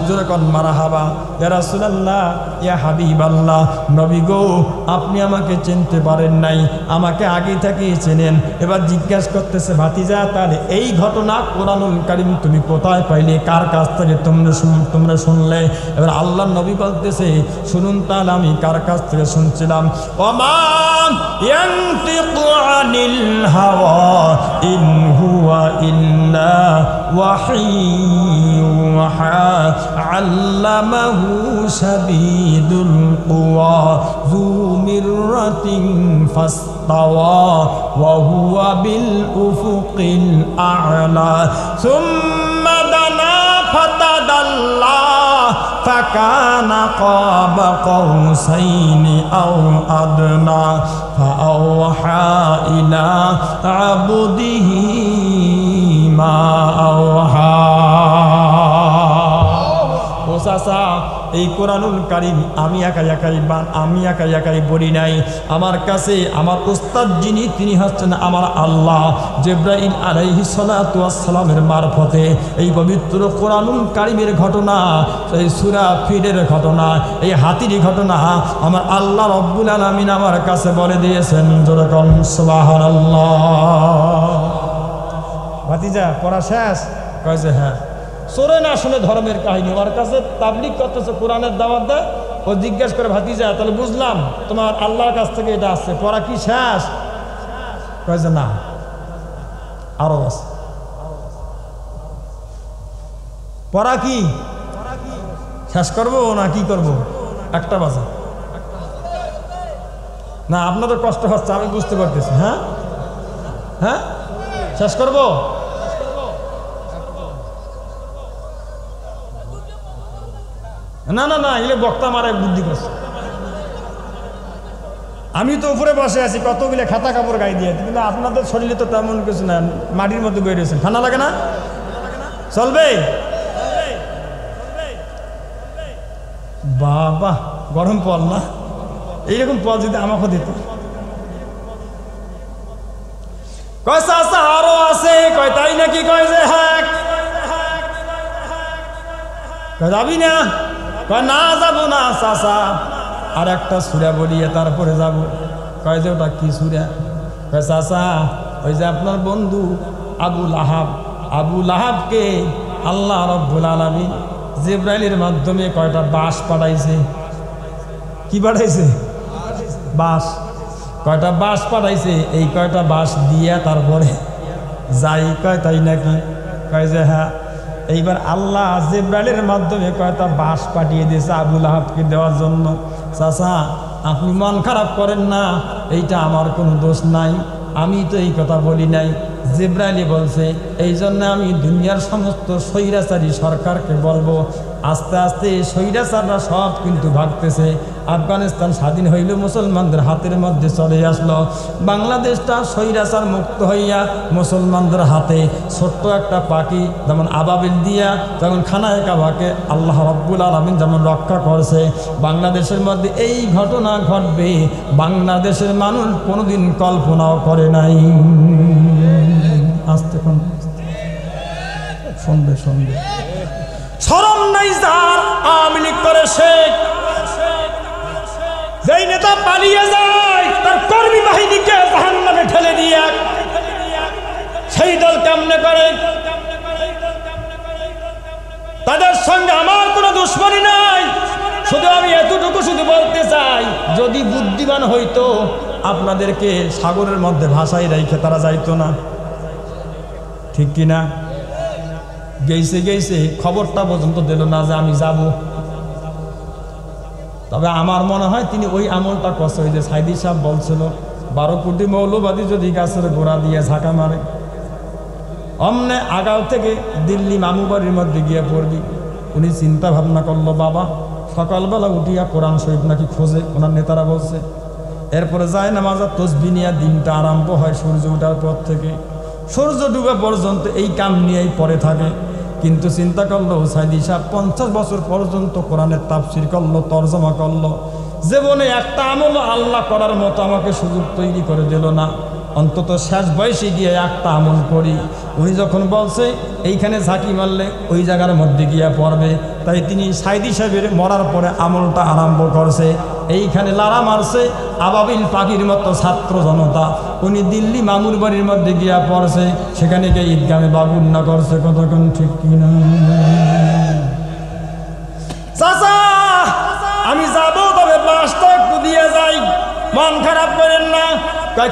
যেরকম মারহাবা ইয়া রাসূলুল্লাহ ইয়া হাবিবাল্লাহ। নবী গো, আপনি আমাকে চিনতে পারেন নাই, আমাকে আগে থেকেই চেনেন। এবার জিজ্ঞাসা করতেছে, ভাতিজা, তাহলে এই ঘটনা কোরআনুল কারীম তুমি কোথায় পাইলে, কার কাছ থেকে তোমরা শুনলে? এবার আল্লাহর নবী বলতেছে, শুনুন তাহলে আমি কার কাছ থেকে শুনছিলাম। ওমা ইয়ানতিকু আনিল হাওয়া ইন হুয়া ইল্লা ওয়াহয়ুহা আল্লামাহু শাদীদুল কুওয়া যু মিররাতিন ফাস্তাওয়া ওয়া হুয়া বিল উফুকিল আ'লা সুম্মা দানা ফাতাদাল্লা ফাকানা কাবা কাউসাইনি আও আদনা ফাআওহা ইলা আবদিহি মা আওহা। ও চাচা, এই কোরআনুল কারীম আমি একা একাই বলি নাই। আমার কাছে আমার উস্তাদ যিনি, তিনি হচ্ছেন আমার আল্লাহ। জিবরাইল আলাইহিস সালাতু ওয়াস সালামের মারফতে এই পবিত্র কোরআনুল কারীমের ঘটনা, এই সূরা ফিলের ঘটনা, এই হাতির ঘটনা আমার আল্লাহ রব্বুল আলামিন আমার কাছে বলে দিয়েছেন। যেরকম সুবহানাল্লাহ। ভাতিজা, পড়া শেষ? কয়েছে হ্যাঁ। সোরে না শুনে ধর্মের কাহিনী, ওর কাছে তাবলীগ করতেছে, কোরআনের দাওয়াত দেয়। ও জিজ্ঞেস করে, ভাতিজা তাহলে বুঝলাম তোমার আল্লাহর কাছ থেকে এটা আসছে, পড়া কি শেষ? কয়েছে না, আরো আছে। পড়া কি শেষ করবো না কি করবো? একটা বাজে না আপনাদের কষ্ট হচ্ছে আমি বুঝতে পারতেছি। হ্যাঁ হ্যাঁ শেষ করব। না না না এগুলো বক্তা আমার এক বুদ্ধি করছে। আমি তো উপরে বসে আছি কতগুলো খাতা কাপড় গায়ে দিয়ে, কিন্তু আপনাদের শরীরে তো তেমন কিছু না, মাটির মধ্যে বয়ে রয়েছেন। ঠান্ডা লাগে না? চলবে বাবা, গরম পল না, এইরকম পল যদি আমাকে দিত। কয় চাচা আরো আছে, কয় তাই নাকি? কয় যে হ্যাঁ। কয় যাবি না? কয় না যাবো না চাচা, আর একটা সূরা বলিয়ে তারপরে যাব। কয় যে ওটা কি সূরা? কয় চাচা ওই যে আপনার বন্ধু আবু লাহাব, আবু লাহাবকে আল্লাহ রাব্বুল আলামিন জিবরাইলের মাধ্যমে কয়টা বাঁশ পাঠাইছে। কি পাঠাইছে? বাঁশ। কয়টা বাঁশ পাঠাইছে, এই কয়টা বাঁশ দিয়া তারপরে যাই। কয় তাই নাকি? কয় যে হ্যাঁ। এইবার আল্লাহ জিবরাইলের মাধ্যমে কয়টা বাঁশ পাঠিয়ে দিয়েছে আবু লাহাবকে দেওয়ার জন্য। চাচা আপনি মন খারাপ করেন না, এইটা আমার কোনো দোষ নাই, আমি তো এই কথা বলি নাই, জিবরাইলি বলছে। এই জন্য আমি দুনিয়ার সমস্ত স্বৈরাচারী সরকারকে বলবো, আস্তে আস্তে স্বৈরাচাররা সব কিন্তু ভাগতেছে। আফগানিস্তান স্বাধীন হইল, মুসলমানদের হাতের মধ্যে চলে আসলো। বাংলাদেশটা স্বৈরাচার মুক্ত হইয়া মুসলমানদের হাতে। ছোট্ট একটা পাখি যেমন আবাবিল দিয়া যেমন খানায় কাবাকে আল্লাহ রাব্বুল আলামিন যেমন রক্ষা করছে, বাংলাদেশের মধ্যে এই ঘটনা ঘটবে বাংলাদেশের মানুষ কোনোদিন কল্পনাও করে নাই। আসতে শুনবে শুনবে শরম নাই যার আওয়ামী লীগ করে শেখ, যেই নেতা পালিয়ে যায় তার কর্মী বাহিনীকে জাহান্নামে ঠেলে দিয়ে সেই দল কেমনে করে? তাদের সঙ্গে আমার কোনো দুশ্মনী নাই, শুধু আমি এতটুকু শুধু বলতে চাই, যদি বুদ্ধিমান হইতো আপনাদেরকে সাগরের মধ্যে ভাসাই রেখে তারা যাইতো না, ঠিক কিনা? গেইছে গেইছে খবরটা পর্যন্ত দিল না যে আমি যাব। তবে আমার মনে হয় তিনি ওই আমলটা করছে, ওই যে সাইদি সাহেব বলছিল 12 কোটি মৌলবাদী যদি গাছের গোড়া দিয়ে ঝাঁকা মারে, অমনে আগাল থেকে দিল্লি মামু বাড়ির মধ্যে গিয়ে পড়বি। উনি চিন্তা ভাবনা করলো, বাবা সকালবেলা উঠিয়া কোরআন শরীফ নাকি খোঁজে, ওনার নেতারা বলছে। এরপরে যায় নামাজের তসবিহ নিয়ে দিনটা আরম্ভ হয় সূর্য ওঠার পর থেকে সূর্য ডুবা পর্যন্ত এই কাম নিয়েই পড়ে থাকে। কিন্তু চিন্তা করলো সাইদি সাহেব 50 বছর পর্যন্ত কোরআনের তাফসির করলো, তরজমা করলো, জীবনে একটা আমল আল্লাহ করার মতো আমাকে সুযোগ তৈরি করে দিল না, অন্তত শেষ বয়সে গিয়ে একটা আমল করি। উনি যখন বলছে এইখানে ঝাঁকি মারলে ওই জায়গার মধ্যে গিয়ে পড়বে, তাই তিনি সাইদি সাহেবের মরার পরে আমলটা আরম্ভ করছে। এইখানে লারা মারছে আবাবিল পাখির মতো ছাত্র জনতা, উনি দিল্লি মামুর বাড়ির মধ্যে গিয়া পড়ছে, সেখানে গিয়ে ঈদগামে বাবুন্না করছে। কতক্ষণ ঠিক কিনা? চাচা আমি যাবো, তবে বাসটা একটু দিয়ে যাই, মন খারাপ করেন না।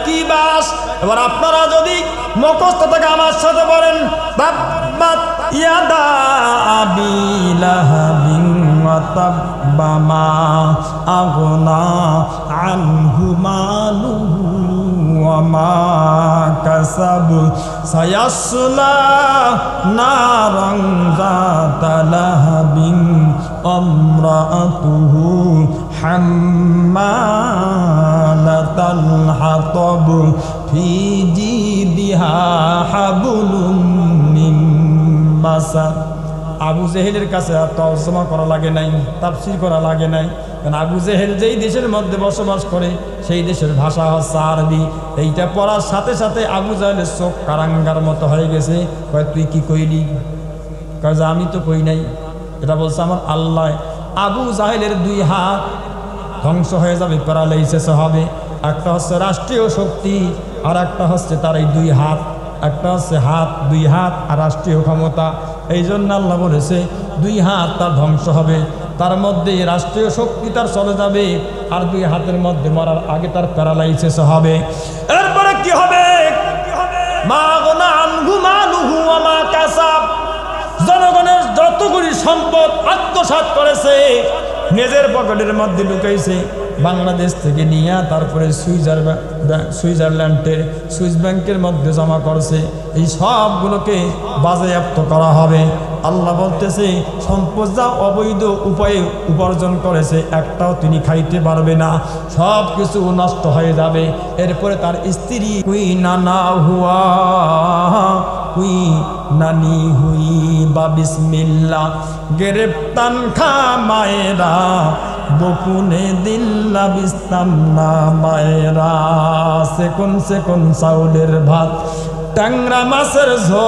কি বাস? এবার আপনারা যদি মুখস্থ থেকে আমার সাথে বলেন, তাব্বাত ইয়াদা আবি লাহাবিন ওয়া তাব্বা মা আগনা আনহু মালুহু ওয়া মা কাসাব সায়াসলা নারান যাতা লাহাবিন আমরাতুহু হাম্মালাতাল হাতাব ফি জিদিহা হাবলুম মিন মাসাদ। আবু জেহেলের কাছে আর তর্জমা করা লাগে নাই, তাফসীর করা লাগে নাই, কারণ আবু জেহেল যেই দেশের মধ্যে বসবাস করে সেই দেশের ভাষা হচ্ছে আরবি। এইটা পড়ার সাথে সাথে আবু জেহেলের চোখ কারাঙ্গার মতো হয়ে গেছে। কয় তুই কি কইলি? কয় যে আমি তো কই নাই, এটা বলছে আমার আল্লাহ। আবু জাহেলের 2 হাত ধ্বংস হয়ে যাবে, প্যারালাইসিস হবে। একটা হচ্ছে রাষ্ট্রীয় শক্তি, আর একটা হচ্ছে তার এই 2 হাত। একটা হচ্ছে হাত, 2 হাত আর রাষ্ট্রীয় ক্ষমতা। এই জন্য আল্লাহ বলেছে 2 হাত তার ধ্বংস হবে, তার মধ্যে রাষ্ট্রীয় শক্তি তার চলে যাবে, আর 2 হাতের মধ্যে মরার আগে তার প্যারালাইসিস হবে। এরপরে কি হবে? মা গনা আনহু মালুহু ওয়া মা কাসাব। জনগণের যতগুলি সম্পদ আত্মসাৎ করেছে, নিজের পকেটের মধ্যে ঢুকাইছে, বাংলাদেশ থেকে নিয়ে তারপরে সুইজারল্যান্ডের সুইস ব্যাংকের মধ্যে জমা করছে। এই সবগুলোকে বাজেয়াপ্ত করা হবে। আল্লাহ বলতেছে সম্পদ যা অবৈধ উপায়ে উপার্জন করেছে একটাও তিনি খাইতে পারবে না, সব কিছু নষ্ট হয়ে যাবে। এরপরে তার স্ত্রী হুই নানা হুয়া হুই নানি হুই বা বিসমিল্লাহ গেরেপ্তান খা মায়েরা বকুনে দিল্লা বিস্তাম না মায়েরা, সেকুন সেকুন চাউলের ভাত ট্যাংরা মাছের ঝোল,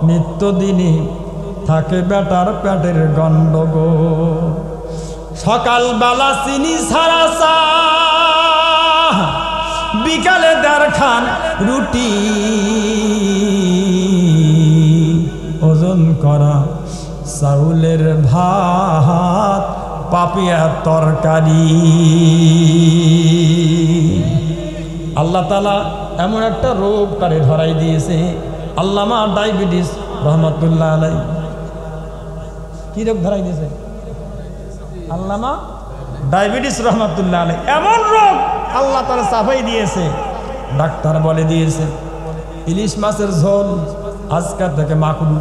নিত্যদিনই থাকে বেটার পেটের গন্ডগোল। সকালবেলা চিনি ছাড়া চা, বিকালে 1.5 খান রুটি, ওজন করা চাউলের ভাত পাপিয়া তরকারি। আল্লাহ তাআলা এমন একটা রোগ তারে ধরাই দিয়েছে, আল্লামা ডায়াবেটিস রহমতুল্লাহ আলাই। কি রোগ ধরাই দিয়েছে? আল্লামা ডায়াবেটিস রহমতুল্লাহ আলাই এমন রোগ আল্লাহ তাআলা চাপাই দিয়েছে। ডাক্তার বলে দিয়েছে ইলিশ মাছের ঝোল আজকে থেকে মাকরু,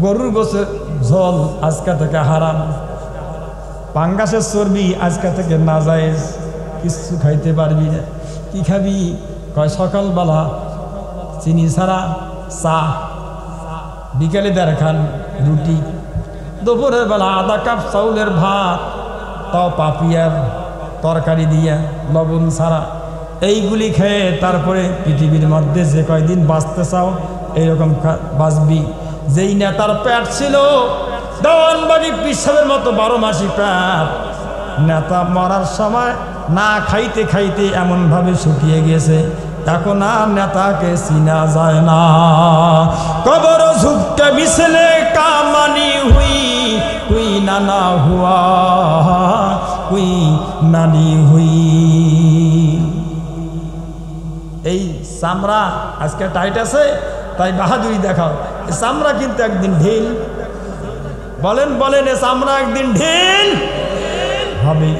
গরুর গোশের ঝোল আজকে থেকে হারাম, পাঙ্গাসের চর্বি আজকে থেকে নাজায়েজ, কিছু খাইতে পারবি না। কি খাবি? কয় সকালবেলা চিনি ছাড়া চা, বিকেলে 1.5 খান রুটি, দুপুরের বেলা 1/2 কাপ চাউলের ভাত, তাও পাপিয়ার তরকারি দিয়া লবণ ছাড়া। এইগুলি খেয়ে তারপরে পৃথিবীর মধ্যে যে কয়দিন বাঁচতে চাও এইরকম বাঁচবি। যেই নেতার পেট ছিল দেওয়ানবাগি পিসাবের মতো 12 মাসি পেট, নেতা মরার সময় না খাইতে খাইতে এমনভাবে শুকিয়ে গেছে এখন আর নেতাকে চিনা যায় না। কবর ঝুঁককে মিশলে কামানি হুই হুই নানা হুয়া হুই নানি হুই। এই চামড়া আজকে টাইট আছে তাই বাহাদুরি দেখাও, চামড়া কিন্তু একদিন ঢিল। বলেন বলেন, এ চামড়া একদিন ঢিল হবে।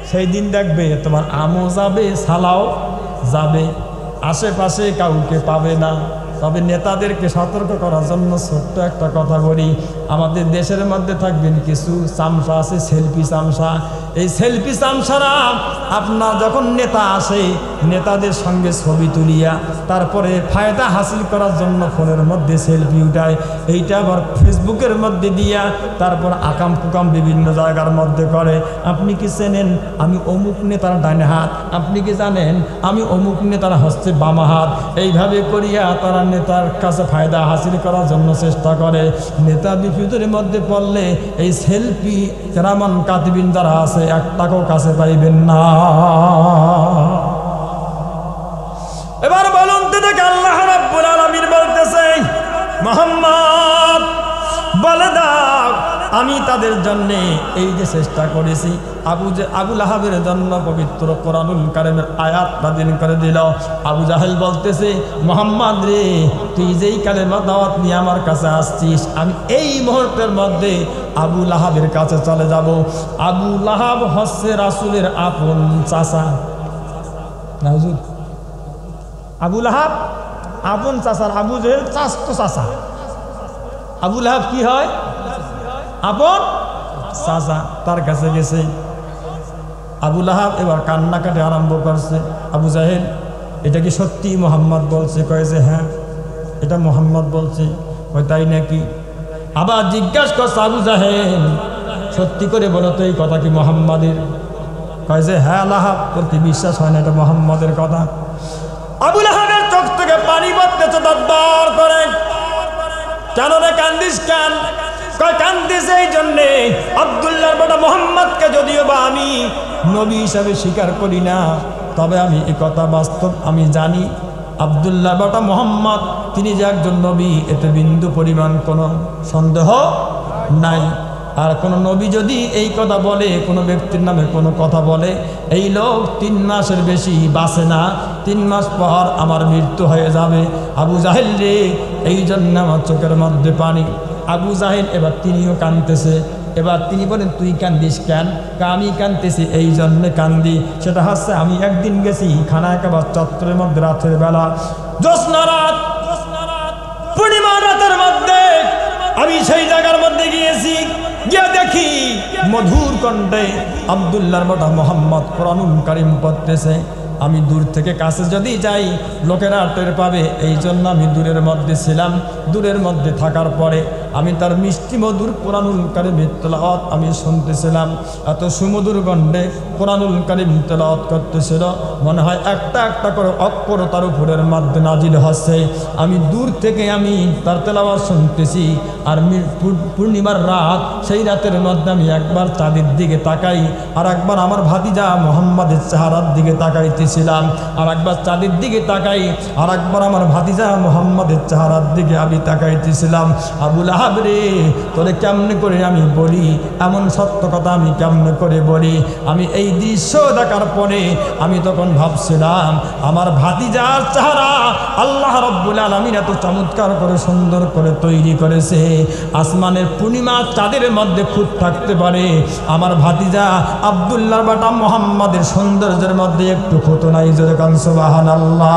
সেই দিন দেখবে তোমার আমও যাবে, সালাও যাবে, আশেপাশে কাউকে পাবে না। তবে নেতাদেরকে সতর্ক করার জন্য ছোট্ট একটা কথা বলি, আমাদের দেশের মধ্যে থাকবেন কিছু চামচা আছে, সেলফি চামচা। এই সেলফি চামচারা আপনার যখন নেতা আসে নেতাদের সঙ্গে ছবি তুলিয়া তারপরে ফায়দা হাসিল করার জন্য ফোনের মধ্যে সেলফি উঠায়, এইটা আবার ফেসবুকের মধ্যে দিয়া তারপর আকাম কুকাম বিভিন্ন জায়গার মধ্যে করে। আপনি কি চেনেন আমি অমুক নেতার ডানে হাত? আপনি কি জানেন আমি অমুক নেতার হস্তে বামা হাত? এইভাবে করিয়া তারা নেতার কাছে ফায়দা হাসিল করার জন্য চেষ্টা করে। নেতা বিপদের মধ্যে পড়লে এই সেলফি কেরামান কাতিবিন যারা আছে একটাকেও কাছে পাইবেন না। এবার বলুন তো দেখে আল্লাহ রাব্বুল আলামিন বলতেছে মুহাম্মদ বলে দাও আমি তাদের জন্য এই যে চেষ্টা করেছি। আবু লাহাবের জন্য পবিত্র কোরআনুল কারীমের আয়াত নাযিল করে দিল। আবু জাহেল বলতেছে মুহাম্মদ রে তুই যেই কালেমা দাওয়াত নিয়ে আমার কাছে আসছিস আমি এই মুহূর্তের মধ্যে আবু লাহাবের কাছে চলে যাব। আবু লাহাব হচ্ছে রাসূলের আপন চাচা। না হুজুর, আবু লাহাব আপন চাচার, আবু জাহেল চাচতো চাচা। আবু লাহাব কি হয়? আপন চাচা। তার কাছে গেছে আবু লাহাব, এবার কান্নাকাটি আরম্ভ করছে। আবু জাহেল এটা কি সত্যি মোহাম্মদ বলছে? কয় যে হ্যাঁ এটা মোহাম্মদ বলছে। কয় তাই নাকি? আবার জিজ্ঞাসা করছে আবু জাহেল সত্যি করে বলো তো এই কথা কি মোহাম্মদের? কয় যে হ্যাঁ লাহাব বলতে বিশ্বাস হয় না এটা মোহাম্মদের কথা। আবু লাহাবের চোখ থেকে পানি পড়তেছে দরদর করে। কেন রে কান্দিস কেন? কয় কান্দিস এই জন্যে আব্দুল্লাহর বেটা মোহাম্মদকে যদিও বা আমি নবী হিসাবে স্বীকার করি না, তবে আমি এই কথা বাস্তব আমি জানি আব্দুল্লাহ বেটা মোহাম্মদ তিনি যে একজন নবী এতে বিন্দু পরিমাণ কোনো সন্দেহ নাই। আর কোনো নবী যদি এই কথা বলে, কোনো ব্যক্তির নামে কোনো কথা বলে, এই লোক 3 মাসের বেশি বাঁচে না, 3 মাস পর আমার মৃত্যু হয়ে যাবে। আবু জাহেল রে এই জন্য আমার চোখের মধ্যে পানি। আবু জাহেল এবার তিনিও কাঁদতেছে। এবার তিনি বলেন, তুই কান্দিস কেন? আমি কাঁদতেছি এই জন্যে কান্দি, সেটা হচ্ছে আমি একদিন গেছি খানায় কাবার চত্বরের মধ্যে রাতের বেলা, জ্যোৎস্না রাত, পূর্ণিমা রাতের মধ্যে আমি সেই জায়গার মধ্যে গিয়েছি, গিয়ে দেখি মধুর কণ্ঠে আব্দুল্লাহর বেটা মোহাম্মদ কোরআনুল কারীম পড়তেছে। আমি দূর থেকে কাছে যদি যাই লোকেরা টের পাবে, এই জন্য আমি দূরের মধ্যে ছিলাম। দূরের মধ্যে থাকার পরে আমি তার মিষ্টি মধুর কোরআনুল কারীমের তেলাওয়াত আমি শুনতেছিলাম। এত সুমধুর কণ্ঠে কোরআনুল কারীম তেলাওয়াত করতেছিল, মনে হয় একটা একটা করে অক্ষর তার উপরের মধ্যে নাজিল হচ্ছে। আমি দূর থেকে আমি তার তেলাওয়াত শুনতেছি। আর পূর্ণিমার রাত, সেই রাতের মধ্যে আমি একবার চাঁদের দিকে তাকাই, আর একবার আমার ভাতিজা মোহাম্মদের চেহারার দিকে তাকাইতেছিলাম, আর একবার চাঁদের দিকে তাকাই, আর একবার আমার ভাতিজা মোহাম্মদের চেহারার দিকে আমি তাকাইতেছিলাম। আবুল আহাব রে, তোরে কেমনে করে আমি বলি, এমন সত্য কথা আমি কেমনে করে বলি? আমি এই দৃশ্য দেখার পরে আমি তখন ভাবছিলাম, আমার ভাতিজার চেহারা আল্লাহ রাব্বুল আলামিন এত চমৎকার করে সুন্দর করে তৈরি করেছে, আসমানের পূর্ণিমা চাঁদের মধ্যে খুঁত থাকতে পারে, আমার ভাতিজা আব্দুল্লাহর বেটা মোহাম্মদের সৌন্দর্যের মধ্যে একটু খুঁত নাই। জোরে কান সুবহানাল্লাহ।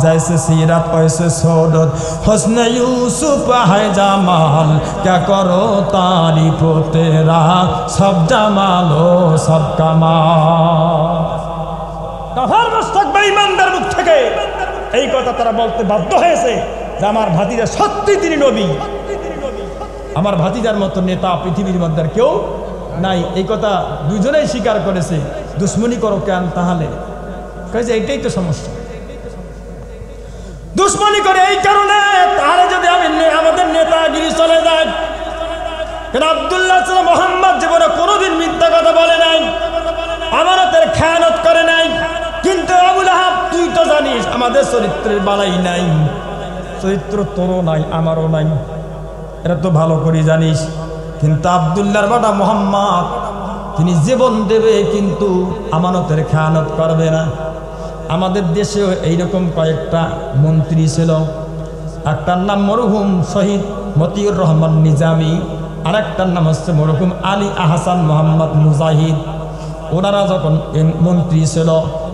जैसे सीरत वैसे सोरत हुस्न यूसुफ है जमाल, क्या करो तारीफ तेरा सब जमालो सब कमाल। কাফার মুশরিক বেঈমানদের মুখ থেকে এই কথা তারা বলতে বাধ্য হয়েছে যে আমার ভাতিজা সত্যি তিনি নবী, আমার ভাতিজার মতো নেতা পৃথিবীর মধ্যে আর কেউ নাই। এই কথা দুজনেই স্বীকার করেছে। দুশ্মনী করো কেন তাহলে? কয়েছে এইটাই তো সমস্যা, দুশ্মনী করে এই কারণে, তাহলে যদি আমি আমাদের নেতাগিরি চলে যায়। কারণ আব্দুল্লাহ মোহাম্মদ জীবনে কোনোদিন মিথ্যা কথা বলে নাই, আমানতের খেয়ানত করে নাই। কিন্তু আবুল আহাব, তুই তো জানিস আমাদের চরিত্রের বালাই নাই, চরিত্র তোরও নাই আমারও নাই, এটা তো ভালো করে জানিস। কিন্তু আব্দুল্লাহর বেটা মোহাম্মদ তিনি জীবন দেবে কিন্তু আমানতের খেয়ানত করবে না। আমাদের দেশেও এইরকম কয়েকটা মন্ত্রী ছিল, একটার নাম মরহুম শহীদ মতিউর রহমান নিজামী, আর একটার নাম হচ্ছে মরহুম আলী আহসান মোহাম্মদ মুজাহিদ। ওনারা যখন মন্ত্রী ছিল,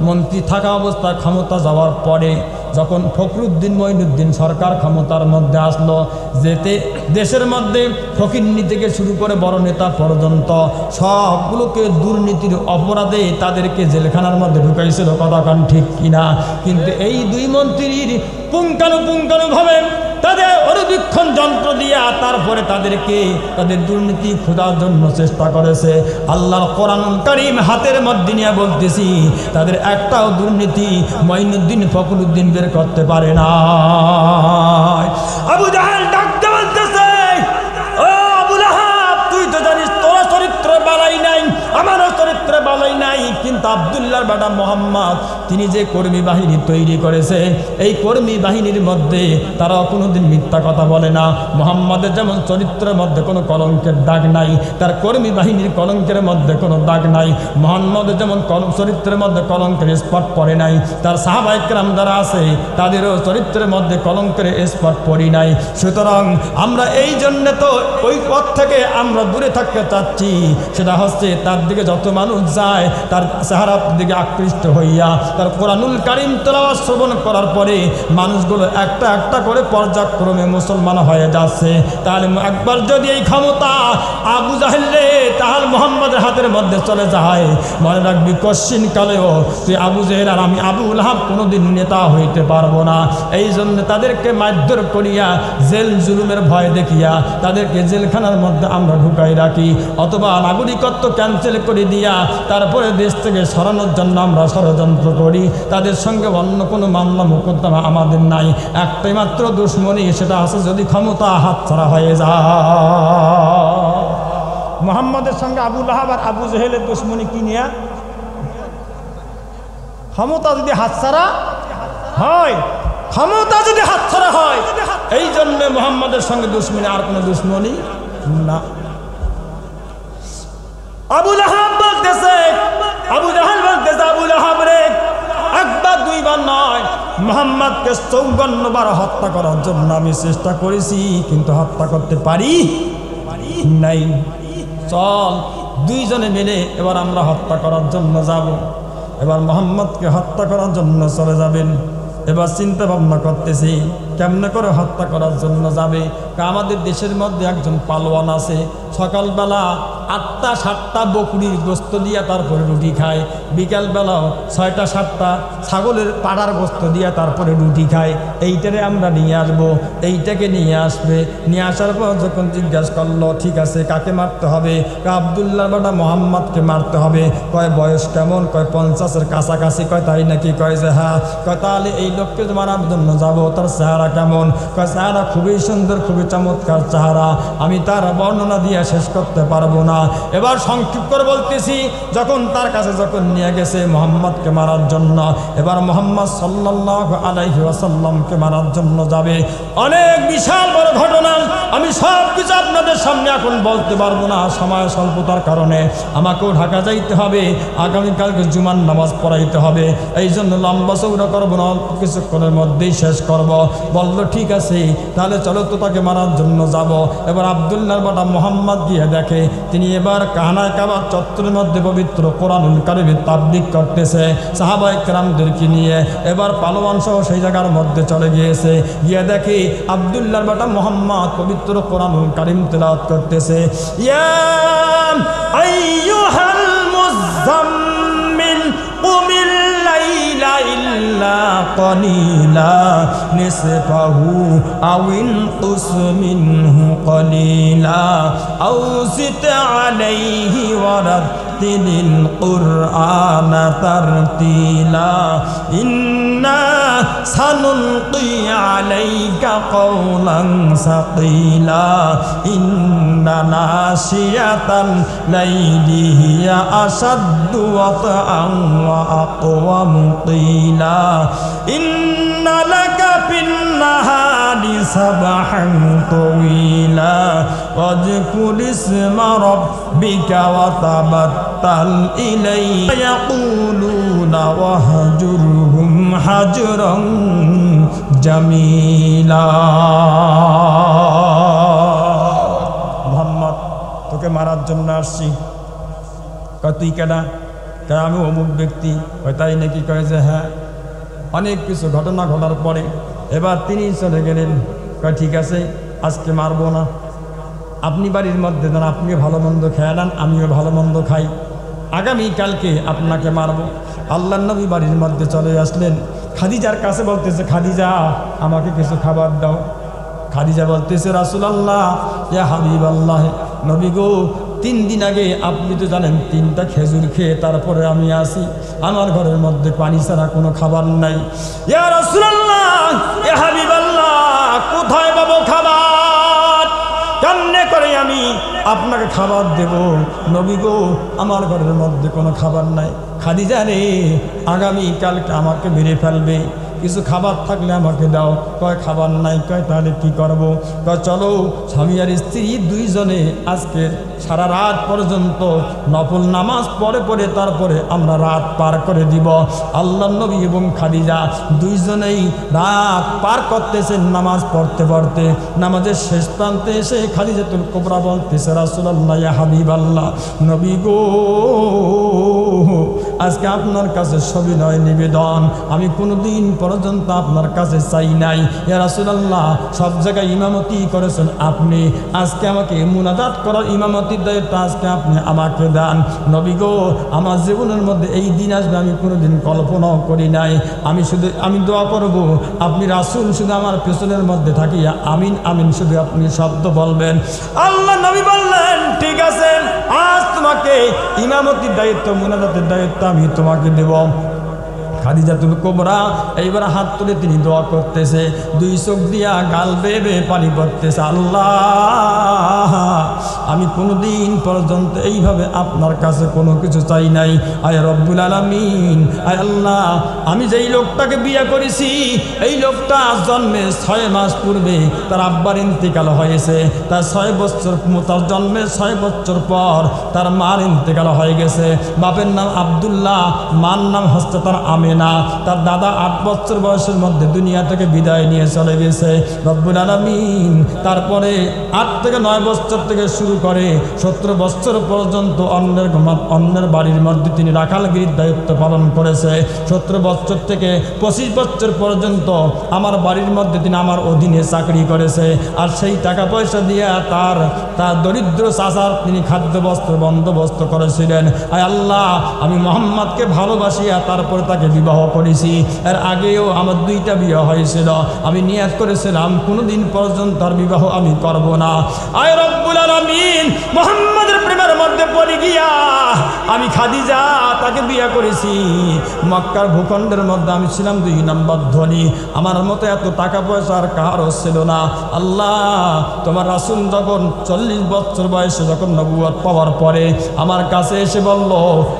মন্ত্রী থাকা অবস্থায় ক্ষমতা যাওয়ার পরে যখন ফখরুদ্দিন মঈনুদ্দিন সরকার ক্ষমতার মধ্যে আসলো, যেতে দেশের মধ্যে ফকিন্নি থেকে শুরু করে বড় নেতা পর্যন্ত সবগুলোকে দুর্নীতির অপরাধে তাদেরকে জেলখানার মধ্যে ঢুকাইছিল। কথা কান ঠিক কিনা? কিন্তু এই দুই মন্ত্রীর পুঙ্খানুপুঙ্খানুভাবে তাদের অনুবীক্ষণ যন্ত্র দিয়া তারপরে তাদেরকে তাদের দুর্নীতি খোঁজার জন্য চেষ্টা করেছে। আল্লাহর কোরআনুল কারীম হাতের মধ্যে নিয়ে বলতেছি, তাদের একটাও দুর্নীতি মঈনুদ্দিন ফখরুদ্দিন বের করতে পারে না। আবু জাহেল ডাকতে বলতেছে, ও আবুল আহাব, তুই তো জানিস তোর চরিত্র বালাই নাই, আমারও চরিত্র বালাই নাই। কিন্তু আব্দুল্লাহর বেটা মোহাম্মদ তিনি যে কর্মী বাহিনী তৈরি করেছে, এই কর্মী বাহিনীর মধ্যে তারা কোনোদিন মিথ্যা কথা বলে না। মোহাম্মদের যেমন চরিত্রের মধ্যে কোনো কলঙ্কের দাগ নাই, তার কর্মী বাহিনীর কলঙ্কের মধ্যে কোনো দাগ নাই। মোহাম্মদের যেমন চরিত্রের মধ্যে কলঙ্কের স্পট পড়ে নাই, তার সাহাবায়ে কেরাম যারা আছে তাদেরও চরিত্রের মধ্যে কলঙ্কের স্পট পড়ি নাই। সুতরাং আমরা এই জন্য তো ওই পথ থেকে আমরা দূরে থাকতে চাচ্ছি। সেটা হচ্ছে তার দিকে যত মানুষ যায় তার চেহারার দিকে আকৃষ্ট হইয়া তার কোরআনুল কারীম তেলাওয়াত শ্রবণ করার পরে মানুষগুলো একটা একটা করে পর্যায়ক্রমে মুসলমান হয়ে যাচ্ছে। তাহলে একবার যদি এই ক্ষমতা আবু জাহেল রে তাহলে মোহাম্মদের হাতের মধ্যে চলে যায়, মনে রাখবি কশ্চিন কালেও তুই আবু জাহেল আর আমি আবুল আহাব কোনোদিন নেতা হইতে পারবো না। এই জন্য তাদেরকে মারধর করিয়া জেল জুলুমের ভয় দেখিয়া তাদেরকে জেলখানার মধ্যে আমরা ঢুকাই রাখি, অথবা নাগরিকত্ব ক্যান্সেল করে দিয়া তারপরে দেশ থেকে সরানোর জন্য আমরা ষড়যন্ত্র করি। তাদের সঙ্গে অন্য কোনো মামলা মোকদ্দমা আমাদের নাই, একটাই মাত্র দুশ্মনী, সেটা আছে যদি ক্ষমতা হাতছাড়া হয়ে যায়। মুহাম্মদের সঙ্গে আবুল আহাব আর আবু জাহেলের দুশ্মনী কি নিয়া? ক্ষমতা যদি হাতছাড়া হয়, ক্ষমতা যদি হাতছাড়া হয়, এই জন্য মুহাম্মদের সঙ্গে দুশ্মনী, আর কোনো দুশ্মনী না। আবুল আহাব বলতেছে, আবু জাহেল বলতেছে, আবুল আহাব রে একবার দুইবার নয়, মুহাম্মদকে 54 বার হত্যা করার জন্য আমি চেষ্টা করেছি, কিন্তু হত্যা করতে পারি নাই। চল দুইজনে মিলে এবার আমরা হত্যা করার জন্য যাব। এবার মুহাম্মদকে হত্যা করার জন্য চলে যাবেন। এবার চিন্তা ভাবনা করতেছি কেমনে করে হত্যা করার জন্য যাবে। আমাদের দেশের মধ্যে একজন পালোয়ান আছে, সকালবেলা 8টা 7টা বকরির গোস্ত দিয়ে তারপরে রুটি খায়, বিকালবেলাও 6টা 7টা ছাগলের পাড়ার গোস্ত দিয়ে তারপরে রুটি খায়। এইটারে আমরা নিয়ে আসবো, এইটাকে নিয়ে আসবে। নিয়ে আসার পর যখন জিজ্ঞাসা করলো ঠিক আছে কাকে মারতে হবে, আব্দুল্লাহ বাটা মোহাম্মদকে মারতে হবে। কয় বয়স কেমন, কয় 50-এর কাছাকাছি। কয় তাই নাকি? কয় যে হ্যাঁ। কয় তাহলে এই লোককে মারার জন্য যাবো, তার চেহারা কেমন? কয় চেহারা খুবই সুন্দর, খুবই চমৎকার চেহারা, আমি তার বর্ণনা দিয়ে শেষ করতে পারবো না। এবার সংক্ষিপ্ত করে বলতেছি, যখন তার কাছে যখন নিয়ে গেছে মুহাম্মদকে মারার জন্য, এবার মুহাম্মদ সাল্লাল্লাহু আলাইহি ওয়াসাল্লামকে মারার জন্য যাবে। অনেক বিশাল বড় ঘটনা, আমি সব কিছু আপনাদের সামনে এখন বলতে পারবো না, সময় স্বল্পতার কারণে আমাকেও ঢাকা যাইতে হবে, আগামীকালকে জুমার নামাজ পড়াইতে হবে। এই জন্য লম্বা চৌড়া করবো না, অল্প কিছুক্ষণের মধ্যেই শেষ করব। বললো ঠিক আছে তাহলে চলো তো তাকে মারার জন্য যাব। এবার আব্দুল্লাহর বাটা মুহাম্মদ গিয়ে দেখে তিনি এবার কাহনায়ে কাবা চত্বরের মধ্যে পবিত্র কোরআনুল কারীমের তাবলীগ করতেছে সাহাবায়ে কেরামদেরকে নিয়ে। এবার পালোয়ান সহ সেই জায়গার মধ্যে চলে গিয়েছে, গিয়ে দেখে আব্দুল্লাহর বাটা মুহাম্মদ পবিত্র কোরআনুল কারীম তেলাওয়াত করতেছে। ইয়া আইয়ুহাল মুযাম্মিল কুমিল লাইলা ইল্লা قليلا نصفه أو انقص منه قليلا أو زد عليه ورتل القرآن ترتيلا إنا سنلقي عليك قولا ثقيلا إن ناشئة الليل هي أشد وطئا وأقوم قيلا إن لك في النهار سبحا طويلا واذكر اسم ربك وتبتل إليه يقولون واهجرهم هجرا جميلا। মুহাম্মদ তোকে মারার জন্য আসছি। কয় তুই কেডা? কয় আমি অমুক ব্যক্তি। কয় তাই নাকি? কয় যে হ্যাঁ। অনেক কিছু ঘটনা ঘটার পরে এবার তিনি চলে গেলেন। কয় ঠিক আছে আজকে মারবো না, আপনি বাড়ির মধ্যে দেন, আপনিও ভালো মন্দ খেয়ে নেন, আমিও ভালো মন্দ খাই, আগামীকালকে আপনাকে মারবো। আল্লাহর নবী বাড়ির মধ্যে চলে আসলেন। খাদিজার কাছে বলতেছে খাদিজা আমাকে কিছু খাবার দাও। খাদিজা বলতেছে রাসূলুল্লাহ ইয়া হাবিবাল্লাহ, নবী গো 3 দিন আগে আপনি তো জানেন 3টা খেজুর খেয়ে তারপরে আমি আসি, আমার ঘরের মধ্যে পানি ছাড়া কোনো খাবার নাই। ইয়া রাসূলুল্লাহ ইয়া হাবিবাল্লাহ কোথায় পাবো খাবার? কেমনে করে আমি আপনাকে খাবার দেব? নবী গো আমার ঘরের মধ্যে কোনো খাবার নাই। খাদিজা রে আগামীকালকে আমাকে মেরে ফেলবে, কিছু খাবার থাকলে আমাকে দাও। কয় খাবার নাই। কয় তাহলে কি করব? কয় চলো স্বামী আর স্ত্রী দুইজনে আজকে সারা রাত পর্যন্ত নফল নামাজ পড়ে পড়ে তারপরে আমরা রাত পার করে দিব। আল্লাহর নবী এবং খাদিজা দুইজনেই রাত পার করতেছেন নামাজ পড়তে পড়তে। নামাজের শেষ প্রান্তে এসে খাদিজাতুল কুবরা বলতেছে রাসূলুল্লাহ ইয়া হাবিবাল্লাহ, নবী গো আজকে আপনার কাছে সবিনয় নিবেদন, আমি কোনোদিন পর্যন্ত আপনার কাছে চাই নাই। ইয়া রাসূলুল্লাহ সব জায়গায় ইমামতি করেছেন আপনি, আজকে আমাকে মুনাজাত করার ইমামতির দায়িত্ব আজকে আপনি আমাকে দেন। নবী গো আমার জীবনের মধ্যে এই দিন আসবে আমি কোনোদিন কল্পনাও করি নাই। আমি দোয়া করব, আপনি রাসূল শুধু আমার পেছনের মধ্যে থাকিয়া আমিন আমিন শুধু আপনি শব্দ বলবেন। আল্লাহ নবী বললেন ঠিক আছে আজ তোমাকে ইমামতির দায়িত্ব মুনাজাতের দায়িত্ব আমি তোমাকে দেব। খাদিজাতুল কুবরা এইবার হাত তুলে তিনি দোয়া করতেছে, 2 চোখ দিয়া গাল বেয়ে পানি পড়তেছে। আল্লাহ আমি কোনোদিন পর্যন্ত এইভাবে আপনার কাছে কোনো কিছু চাই নাই। আয় রব্বুল আলামিন, আয় আল্লাহ আমি যেই লোকটাকে বিয়ে করেছি এই লোকটা জন্মের 6 মাস পূর্বে তার আব্বার ইন্তেকাল হয়েছে, তার 6 বছর তার জন্মের 6 বছর পর তার মার ইন্তেকাল হয়ে গেছে। বাপের নাম আব্দুল্লাহ, মার নাম হচ্ছে তার আমিনা। আমেনা, তার দাদা 8 বছর বয়সের মধ্যে দুনিয়া থেকে বিদায় নিয়ে চলে গেছে রব্বুল আলামিন। তারপরে 8 থেকে 9 বছর থেকে শুরু করে 17 বছর পর্যন্ত অন্যের বাড়ির মধ্যে তিনি রাখালগিরির দায়িত্ব পালন করেছে। 17 বছর থেকে 25 বছর পর্যন্ত আমার বাড়ির মধ্যে তিনি আমার অধীনে চাকরি করেছে। আর সেই টাকা পয়সা দিয়ে তার দরিদ্র চাচার তিনি খাদ্য বস্ত্র বন্দোবস্ত করেছিলেন। আয় আল্লাহ, আমি মোহাম্মদকে ভালোবাসিয়া তারপরে তাকে বিবাহ করেছি। এর আগেও আমার 2টা বিয়ে হয়েছিল। আমি নিয়ত করেছিলাম কোনোদিন পর্যন্ত তার বিবাহ আমি করব না। আয় রব্বুল আলামিন, মোহাম্মদের প্রেমের মধ্যে পড়ে গিয়া আমি খাদিজা তাকে বিয়ে করেছি। মক্কার ভূখণ্ডের মধ্যে আমি ছিলাম 2 নম্বর ধনী। আমার মতো এত টাকা পয়সা আর কারও ছিল না। আল্লাহ, তোমার রাসূল যখন 40 বছর বয়সে যখন নবুয়ত পাওয়ার পরে আমার কাছে এসে বলল,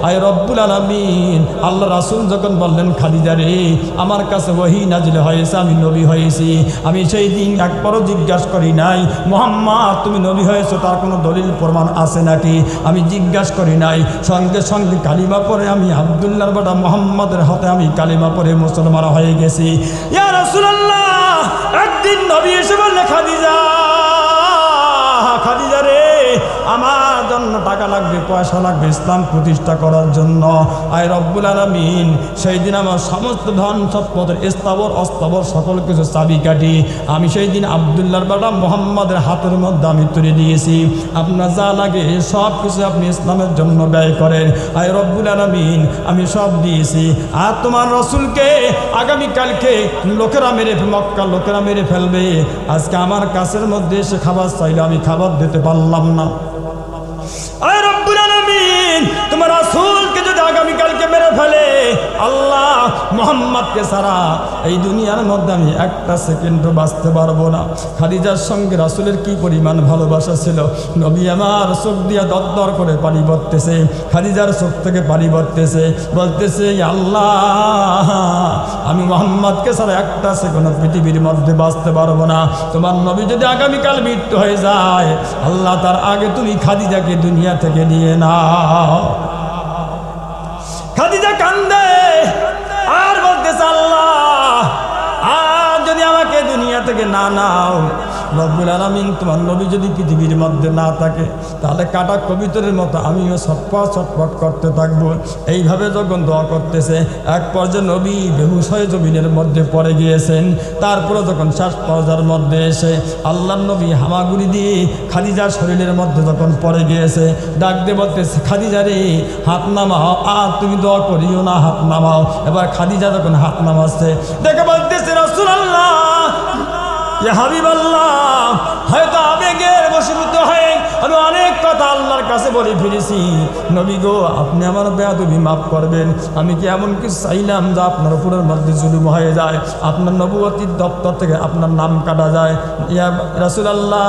আয় রব্বুল আলামিন, আল্লাহ রাসূল যখন বললেন খাদিজা রে, আমার কাছে ওহী নাজিল হয়েছে, আমি নবী হয়েছি। আমি সেই দিন একবারও জিজ্ঞাসা করি নাই মুহাম্মদ তুমি নবী হয়েছো তার কোনো দলিল প্রমাণ আছে নাকি, আমি জিজ্ঞাসা করি নাই। সঙ্গে সঙ্গে কালিমা পড়ে আমি আব্দুল্লাহর বেটা মুহাম্মদের হাতে আমি কালিমা পড়ে মুসলমান হয়ে গেছি। ইয়া রাসূলুল্লাহ, একদিন নবী এসে বললে খাদিজা রে, আমার জন্য টাকা লাগবে, পয়সা লাগবে ইসলাম প্রতিষ্ঠা করার জন্য। আয় রব্বুল আলামিন, সেই দিন আমার সমস্ত ধন সম্পদের স্থাবর অস্থাবর সকল কিছু চাবিকাঠি আমি সেই দিন আব্দুল্লাহর বেটা মুহাম্মদের হাতের মধ্যে আমি তুলে দিয়েছি। আপনার যা লাগে সব কিছু আপনি ইসলামের জন্য ব্যয় করেন। আয় রব্বুল আলামিন, আমি সব দিয়েছি। আর তোমার রাসূলকে আগামীকালকে লোকেরা মক্কার লোকেরা মেরে ফেলবে। আজকে আমার কাছের মধ্যে এসে খাবার চাইলে আমি খাবার দিতে পারলাম না। আয় রব্বুল আলামিন, তোমার রাসূলকে যদি আগামীকালকে মেরে ফেলে, আল্লাহ মুহাম্মদকে ছাড়া এই দুনিয়ার মধ্যে আমি একটা সেকেন্ডও বাঁচতে পারবো না। খাদিজার সঙ্গে রাসূলের কি পরিমাণ ভালোবাসা ছিল। নবী আমার চোখ দিয়া দরদর করে পানি পড়তেছে, খাদিজার চোখ থেকে পানি পড়তেছে, বলতেছে আল্লাহ, আমি মুহাম্মদকে ছাড়া একটা সেকেন্ড পৃথিবীর মধ্যে বাঁচতে পারবো না। তোমার নবী যদি আগামীকাল মৃত্যু হয়ে যায়, আল্লাহ তার আগে তুমি খাদিজাকে দুনিয়া থেকে নিয়ে নাও। খাদিজা কান্দে আর বলতেছে আল্লাহ, আর যদি আমাকে দুনিয়া থেকে না নাও, রব্বুল আলামিন তোমার নবী যদি পৃথিবীর মধ্যে না থাকে, তাহলে কাটা কবিতরের মতো আমিও ছটফট করতে থাকবো। এইভাবে যখন দোয়া করতেছে, এক পর্যায়ে নবী বেহুশ হয়ে জমিনের মধ্যে পড়ে গিয়েছেন। তারপরে যখন শ্বাস পর্যায়ের মধ্যে এসে আল্লাহর নবী হামাগুড়ি দিয়ে খাদিজার শরীরের মধ্যে যখন পড়ে গিয়েছে, ডাক দিয়ে বলতেছে খাদিজা রে, হাত নামাও। আর তুমি দোয়া করিও না, হাত নামাও। এবার খাদিজা যখন হাত নামাচ্ছে দেখে বলতেছে রাসূলুল্লাহ, ইয়া হাবিবাল্লাহ, হয়তো আবেগের বশীভূত হয়ে আমি অনেক কথা আল্লাহর কাছে বলে ফিরেছি। নবী গো, আপনি আমার বেয়াদবি মাফ করবেন। আমি কি এমন কিছু চাইলাম যা আপনার উপরের মধ্যে জুলুম হয়ে যায়, আপনার নবুয়তির দপ্তর থেকে আপনার নাম কাটা যায়? ইয়া রাসূলুল্লাহ,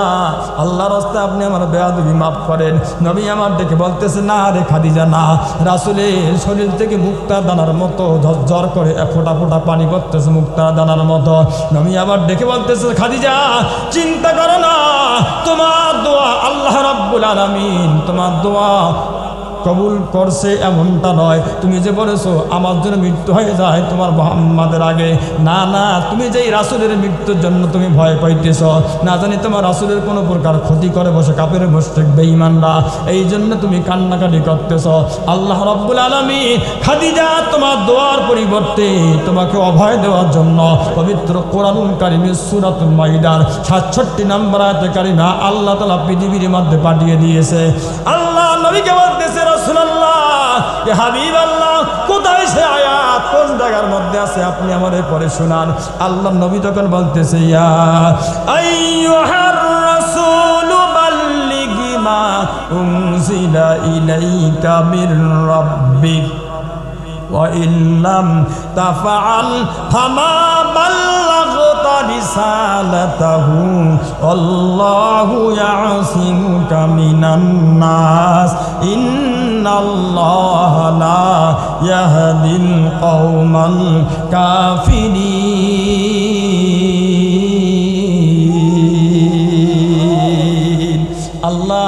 আল্লাহর রাস্তায় আপনি আমার বেয়াদবি মাফ করেন। নবী আমার ডেকে বলতেছে না রে খাদিজা, না। রাসূলের শরীর থেকে মুক্তা দানার মতো ঝরঝর করে ফোঁটা ফোঁটা পানি পড়তেছে, মুক্তা দানার মতো। নবী আবার ডেকে বলতেছে খাদিজা, চিন্তা করো না, তোমার দোয়া আল্লাহ রাব্বুল আলামিন তোমার দোয়া কবুল করছে এমনটা নয়। তুমি যে বলেছো আমার জন্য মৃত্যু হয়ে যায় তোমার মুহাম্মাদের আগে, না না, তুমি যেই রাসূলের মৃত্যুর জন্য তুমি ভয় পাইতেছ, না জানি তোমার রাসূলের কোনো প্রকার ক্ষতি করে বসে কাফের মুশরিক বেঈমানরা, এই জন্য তুমি কান্নাকাটি করতেছ। আল্লাহ রাব্বুল আলামিন খাদিজা তোমার দোয়ার পরিবর্তে তোমাকে অভয় দেওয়ার জন্য পবিত্র কোরআনুল কারীমের সূরাতুল মাইদার 67 নম্বর আয়াতে কারিমা আল্লাহ তাআলা পৃথিবীর মধ্যে পাঠিয়ে দিয়েছে। আল্লাহ নবীকে বলতেছে রাসূলুল্লাহ, ইয়া হাবিবাল্লাহ, কোথায় সে আয়াত, কোন জায়গার মধ্যে আছে আপনি আমাদের পরে শোনান। আল্লাহ নবী তখন বলতেছে, ইয়া আইয়ুহার রাসূলু বাল্লিগ মা উনজিলা ইলাইকা মির রাব্বিক ওয়া ইল্লাম তাফআল ফামা বাল্লাগতা রিসালাতাহু আল্লাহু ইয়াসিমুকা মিনান নাস ইন্নাল্লাহা লা ইয়াহদিল কওমাল কাফিরিন। আল্লাহ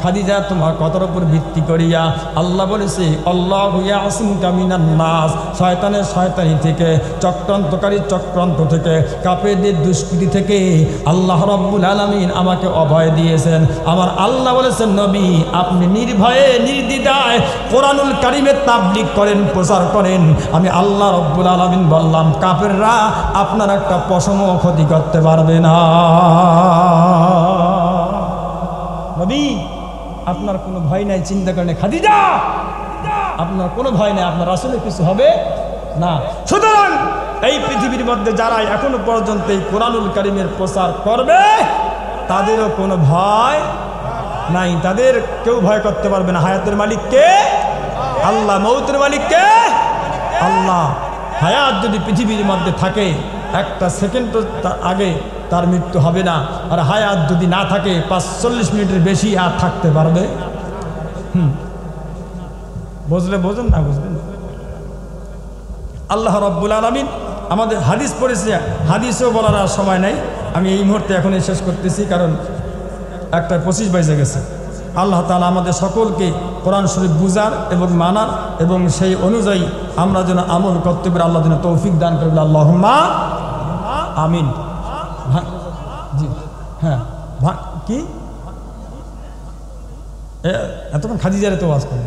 খাদিজা তোমার কথার উপর ভিত্তি করিয়া আল্লাহ বলেছে আল্লাহু ইয়াসিমুকা মিনান নাস, শয়তানের শয়তানি থেকে, চক্রান্তকারী চক্রান্ত থেকে, কাফেরদের দুষ্কৃতি থেকে আল্লাহ রাব্বুল আলামিন আমাকে অভয় দিয়েছেন। আমার আল্লাহ বলেছেন নবী আপনি নির্ভয়ে নির্দ্বিধায় কোরআনুল কারীমের তাবলীগ করেন, প্রচার করেন। আমি আল্লাহ রাব্বুল আলামিন বললাম কাফেররা আপনার একটা পশমও ক্ষতি করতে পারবে না। নবী আপনার কোনো ভয় নাই, চিন্তা করেন খাদিজা আপনার কোনো ভয় নাই, আপনার রাসূলের কিছু হবে না। সুতরাং এই পৃথিবীর মধ্যে যারা এখনো পর্যন্ত এই কোরআনুল কারীমের প্রচার করবে তাদেরও কোনো ভয় নাই, তাদের কেউ ভয় করতে পারবে না। হায়াতের মালিক কে? আল্লাহ। মৌতের মালিক কে? আল্লাহ। হায়াত যদি পৃথিবীর মধ্যে থাকে একটা সেকেন্ড আগে তার মৃত্যু হবে না, আর হায়াত যদি না থাকে ৪৫ মিনিটের বেশি আর থাকতে পারবে। বুঝলে বোঝেন না বুঝলেন? আল্লাহ রাব্বুল আলামিন আমাদের হাদিস পড়েছে, হাদিসও বলার আর সময় নাই, আমি এই মুহূর্তে এখনই শেষ করতেছি কারণ ১:২৫ বেজে গেছে। আল্লাহ তাআলা আমাদের সকলকে কোরআন শরীফ বুঝার এবং মানার এবং সেই অনুযায়ী আমরা যেন আমল করতে পারি আল্লাহ যেন তৌফিক দান করবেন। আল্লাহুম্মা আমিন। জি হ্যাঁ কি এতক্ষণ খাদিজারে তো ওয়াজ করেন।